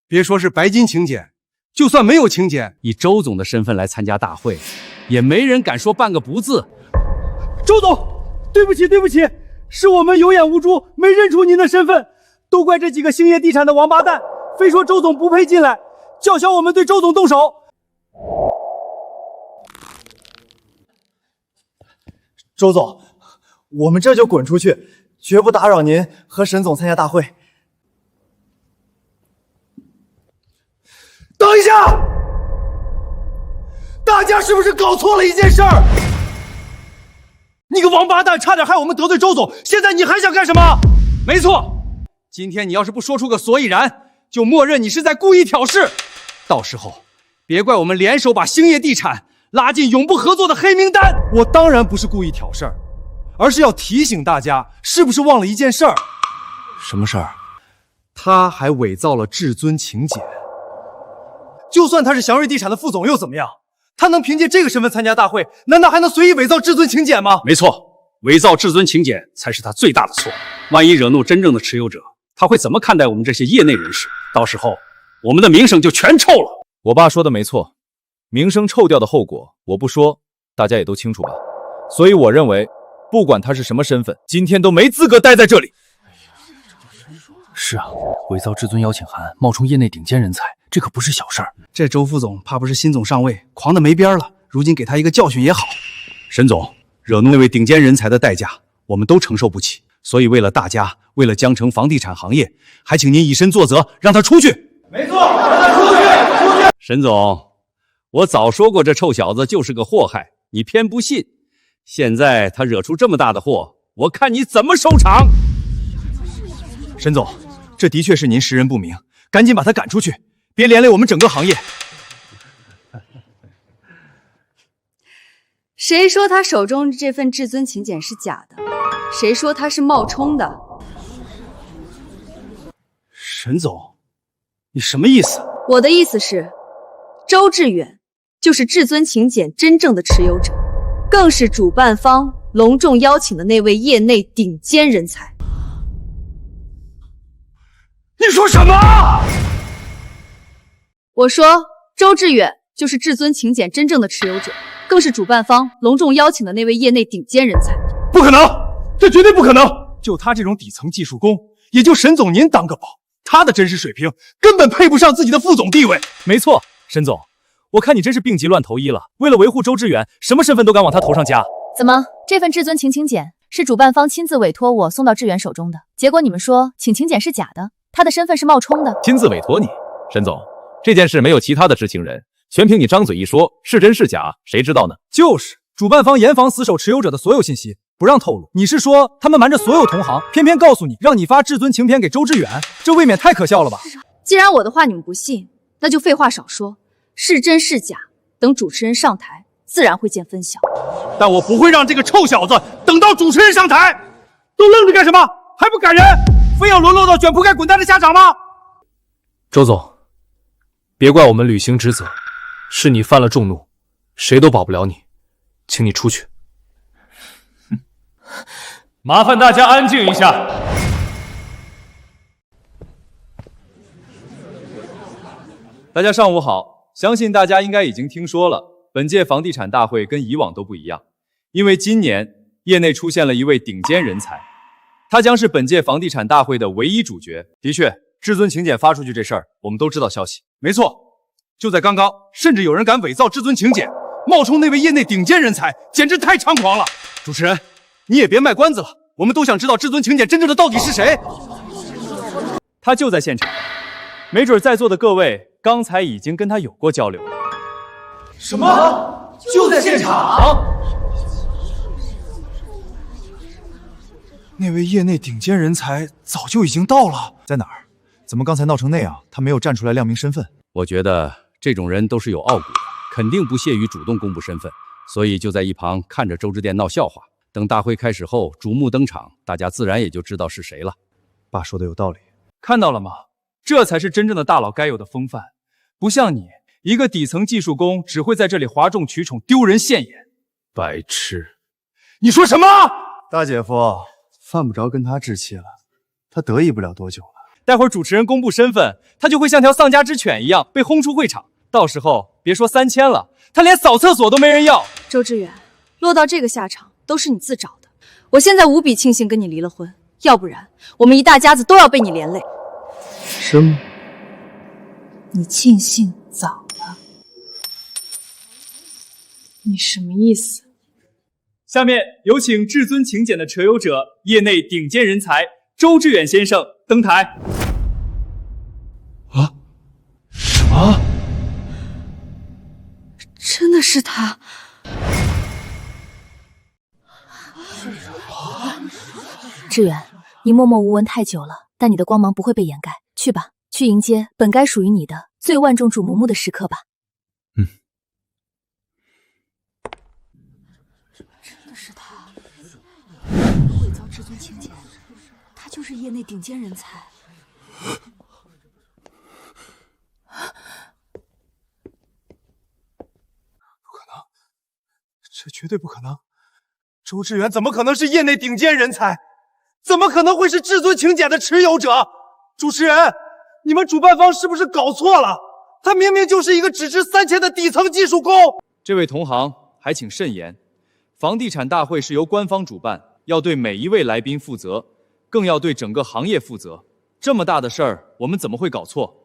别说是白金请柬，就算没有请柬，以周总的身份来参加大会，也没人敢说半个不字。周总，对不起，是我们有眼无珠，没认出您的身份，都怪这几个兴业地产的王八蛋，非说周总不配进来，叫嚣我们对周总动手。周总，我们这就滚出去，绝不打扰您和沈总参加大会。等一下，大家是不是搞错了一件事儿？你个王八蛋，差点害我们得罪周总，现在你还想干什么？没错，今天你要是不说出个所以然，就默认你是在故意挑事。到时候别怪我们联手把兴业地产拉进永不合作的黑名单。我当然不是故意挑事儿，而是要提醒大家，是不是忘了一件事儿？什么事儿？他还伪造了至尊请柬。就算他是祥瑞地产的副总又怎么样？他能凭借这个身份参加大会，难道还能随意伪造至尊请柬吗？没错，伪造至尊请柬才是他最大的错。万一惹怒真正的持有者，他会怎么看待我们这些业内人士？到时候我们的名声就全臭了。我爸说的没错，名声臭掉的后果我不说，大家也都清楚吧。所以我认为，不管他是什么身份，今天都没资格待在这里。是啊，伪造至尊邀请函，冒充业内顶尖人才，这可不是小事儿。这周副总怕不是新总上位，狂得没边了。如今给他一个教训也好。沈总，惹怒那位顶尖人才的代价，我们都承受不起。所以为了大家，为了江城房地产行业，还请您以身作则，让他出去。没错，让他出去。沈总，我早说过这臭小子就是个祸害，你偏不信。现在他惹出这么大的祸，我看你怎么收场。沈总，这的确是您识人不明，赶紧把他赶出去，别连累我们整个行业。谁说他手中这份至尊请柬是假的？谁说他是冒充的？沈总，你什么意思？我的意思是，周志远就是至尊请柬真正的持有者，更是主办方隆重邀请的那位业内顶尖人才。你说什么？我说周志远就是至尊请柬真正的持有者，更是主办方隆重邀请的那位业内顶尖人才。不可能，这绝对不可能！就他这种底层技术工，也就沈总您当个宝，他的真实水平根本配不上自己的副总地位。没错，沈总，我看你真是病急乱投医了，为了维护周志远，什么身份都敢往他头上加。怎么，这份至尊请请柬是主办方亲自委托我送到志远手中的，结果你们说请请柬是假的，他的身份是冒充的。亲自委托你，沈总，这件事没有其他的知情人，全凭你张嘴一说，是真是假，谁知道呢？就是主办方严防死守持有者的所有信息，不让透露。你是说他们瞒着所有同行，偏偏告诉你让你发至尊请柬给周志远？这未免太可笑了吧！既然我的话你们不信，那就废话少说，是真是假，等主持人上台，自然会见分晓。但我不会让这个臭小子等到主持人上台，都愣着干什么？还不赶人？非要沦落到卷铺盖滚蛋的下场吗？周总，别怪我们履行职责，是你犯了众怒，谁都保不了你，请你出去。麻烦大家安静一下。大家上午好，相信大家应该已经听说了，本届房地产大会跟以往都不一样，因为今年业内出现了一位顶尖人才，他将是本届房地产大会的唯一主角。的确，至尊请柬发出去这事儿，我们都知道消息。没错，就在刚刚，甚至有人敢伪造至尊请柬，冒充那位业内顶尖人才，简直太猖狂了。主持人，你也别卖关子了，我们都想知道至尊请柬真正的到底是谁。他就在现场，没准在座的各位刚才已经跟他有过交流。什么？就在现场？那位业内顶尖人才早就已经到了，在哪儿？怎么刚才闹成那样，他没有站出来亮明身份？我觉得这种人都是有傲骨的，肯定不屑于主动公布身份，所以就在一旁看着周之店闹笑话。等大会开始后，瞩目登场，大家自然也就知道是谁了。爸说的有道理，看到了吗？这才是真正的大佬该有的风范，不像你一个底层技术工，只会在这里哗众取宠，丢人现眼。白痴！你说什么？大姐夫，犯不着跟他置气了，他得意不了多久了。待会儿主持人公布身份，他就会像条丧家之犬一样被轰出会场。到时候别说3000了，他连扫厕所都没人要。周志远，落到这个下场都是你自找的。我现在无比庆幸跟你离了婚，要不然我们一大家子都要被你连累。什么？你庆幸早了？你什么意思？下面有请至尊请柬的持有者，业内顶尖人才周志远先生登台。什么？真的是他！志远，你默默无闻太久了，但你的光芒不会被掩盖。去吧，去迎接本该属于你的最万众瞩目的时刻吧。真的是他，伪造至尊请柬，他就是业内顶尖人才。这绝对不可能！周志远怎么可能是业内顶尖人才？怎么可能会是至尊请柬的持有者？主持人，你们主办方是不是搞错了？他明明就是一个只值3000的底层技术工。这位同行还请慎言，房地产大会是由官方主办，要对每一位来宾负责，更要对整个行业负责。这么大的事儿，我们怎么会搞错？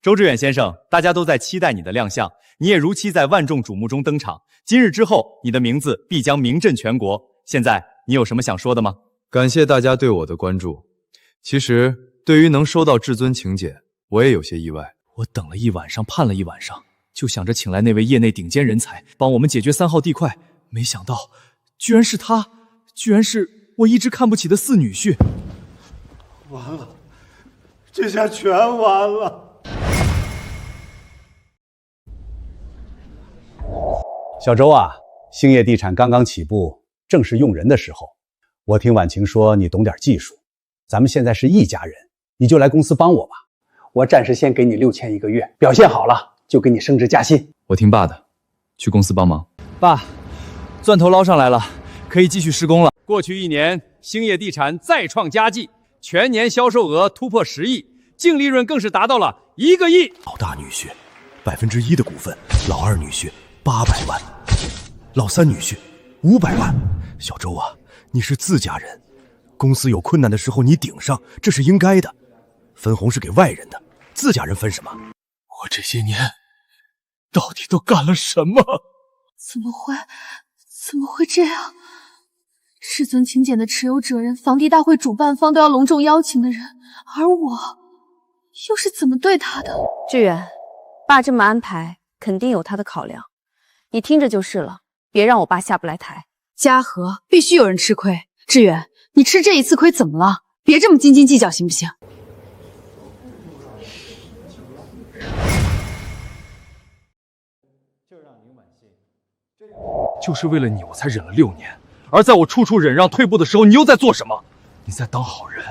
周志远先生，大家都在期待你的亮相，你也如期在万众瞩目中登场。今日之后，你的名字必将名震全国。现在，你有什么想说的吗？感谢大家对我的关注。其实，对于能收到至尊请柬，我也有些意外。我等了一晚上，盼了一晚上，就想着请来那位业内顶尖人才，帮我们解决3号地块。没想到，居然是他，居然是我一直看不起的4女婿。完了，这下全完了。小周啊，兴业地产刚刚起步，正是用人的时候。我听婉晴说你懂点技术，咱们现在是一家人，你就来公司帮我吧。我暂时先给你6000一个月，表现好了就给你升职加薪。我听爸的，去公司帮忙。爸，钻头捞上来了，可以继续施工了。过去1年，兴业地产再创佳绩，全年销售额突破10亿，净利润更是达到了1个亿。老大女婿1%的股份，老二女婿800万，老三女婿500万。小周啊，你是自家人，公司有困难的时候你顶上，这是应该的。分红是给外人的，自家人分什么？我这些年到底都干了什么？怎么会这样？世尊请柬的持有者人，房地大会主办方都要隆重邀请的人，而我又是怎么对他的？志远，爸这么安排，肯定有他的考量，你听着就是了，别让我爸下不来台。嘉禾必须有人吃亏，志远，你吃这一次亏怎么了？别这么斤斤计较，行不行？就是为了你，我才忍了6年。而在我处处忍让退步的时候，你又在做什么？你在当好人。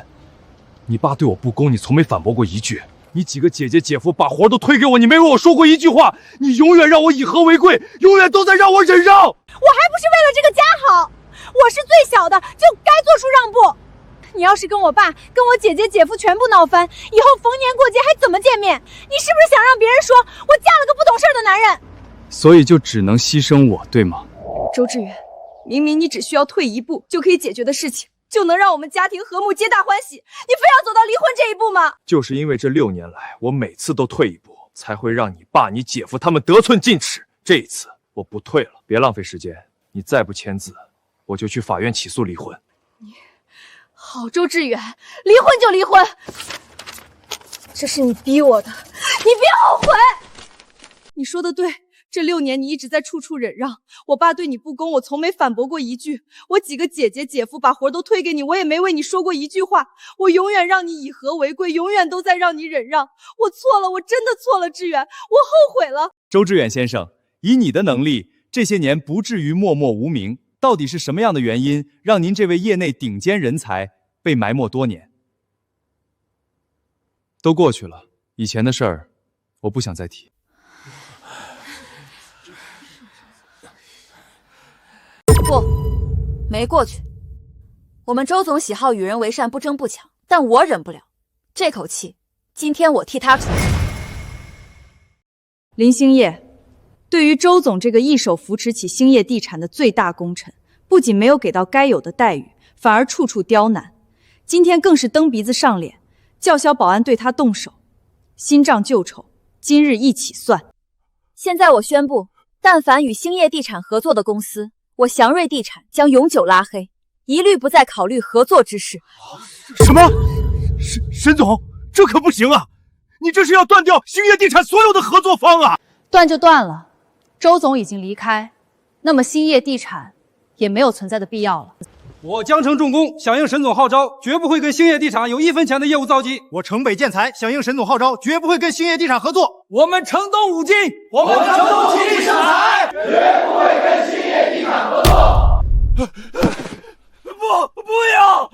你爸对我不公，你从没反驳过一句。你几个姐姐姐夫把活都推给我，你没为我说过一句话。你永远让我以和为贵，永远都在让我忍让。我还不是为了这个家好，我是最小的，就该做出让步。你要是跟我爸、跟我姐姐、姐夫全部闹翻，以后逢年过节还怎么见面？你是不是想让别人说我嫁了个不懂事的男人？所以就只能牺牲我，对吗？周志远，明明你只需要退一步就可以解决的事情，就能让我们家庭和睦、皆大欢喜，你非要走到离婚这一步吗？就是因为这6年来，我每次都退一步，才会让你爸、你姐夫他们得寸进尺。这一次我不退了，别浪费时间。你再不签字，我就去法院起诉离婚。好，周志远，离婚就离婚，这是你逼我的，你别后悔。你说的对。这6年你一直在处处忍让，我爸对你不公，我从没反驳过一句。我几个姐姐姐夫把活都推给你，我也没为你说过一句话。我永远让你以和为贵，永远都在让你忍让。我错了，我真的错了，志远，我后悔了。周志远先生，以你的能力，这些年不至于默默无名。到底是什么样的原因，让您这位业内顶尖人才被埋没多年？都过去了，以前的事儿，我不想再提。不，没过去。我们周总喜好与人为善，不争不抢，但我忍不了这口气。今天我替他出。林兴业，对于周总这个一手扶持起兴业地产的最大功臣，不仅没有给到该有的待遇，反而处处刁难。今天更是蹬鼻子上脸，叫嚣保安对他动手。新账旧仇，今日一起算。现在我宣布，但凡与兴业地产合作的公司，我祥瑞地产将永久拉黑，一律不再考虑合作之事。什么？沈总，这可不行啊！你这是要断掉兴业地产所有的合作方啊！断就断了，周总已经离开，那么兴业地产也没有存在的必要了。我江城重工响应沈总号召，绝不会跟兴业地产有1分钱的业务遭机。我城北建材响应沈总号召，绝不会跟兴业地产合作。我们城东五金，我们城东奇力生财，绝不会跟兴业地产合作。不要，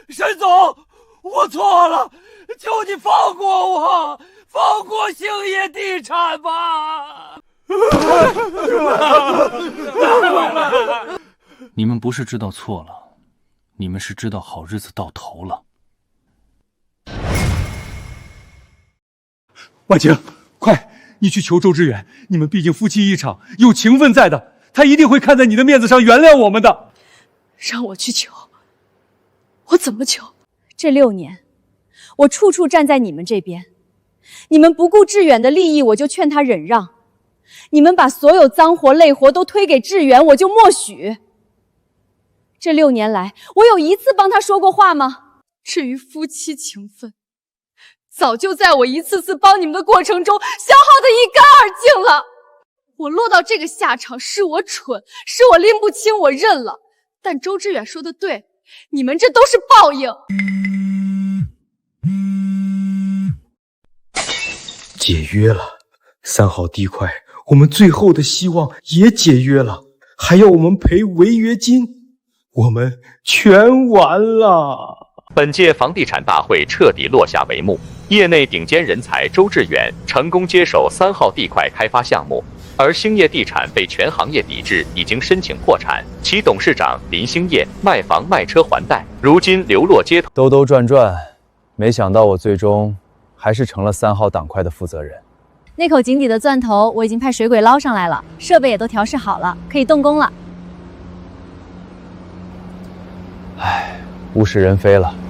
沈总，我错了，求你放过我，放过兴业地产吧。你们不是知道错了，你们是知道好日子到头了。婉晴，快，你去求周志远，你们毕竟夫妻一场，有情分在的，他一定会看在你的面子上原谅我们的。让我去求，我怎么求？这6年，我处处站在你们这边，你们不顾志远的利益，我就劝他忍让；你们把所有脏活累活都推给志远，我就默许。这6年来，我有一次帮他说过话吗？至于夫妻情分，早就在我一次次帮你们的过程中消耗得一干二净了。我落到这个下场，是我蠢，是我拎不清，我认了。但周志远说的对，你们这都是报应。解约了，3号地块，我们最后的希望也解约了，还要我们赔违约金，我们全完了。本届房地产大会彻底落下帷幕，业内顶尖人才周志远成功接手3号地块开发项目，而兴业地产被全行业抵制，已经申请破产，其董事长林兴业卖房卖车还贷，如今流落街头。兜兜转转，没想到我最终还是成了3号党块的负责人。那口井底的钻头我已经派水鬼捞上来了，设备也都调试好了，可以动工了。唉，物是人非了。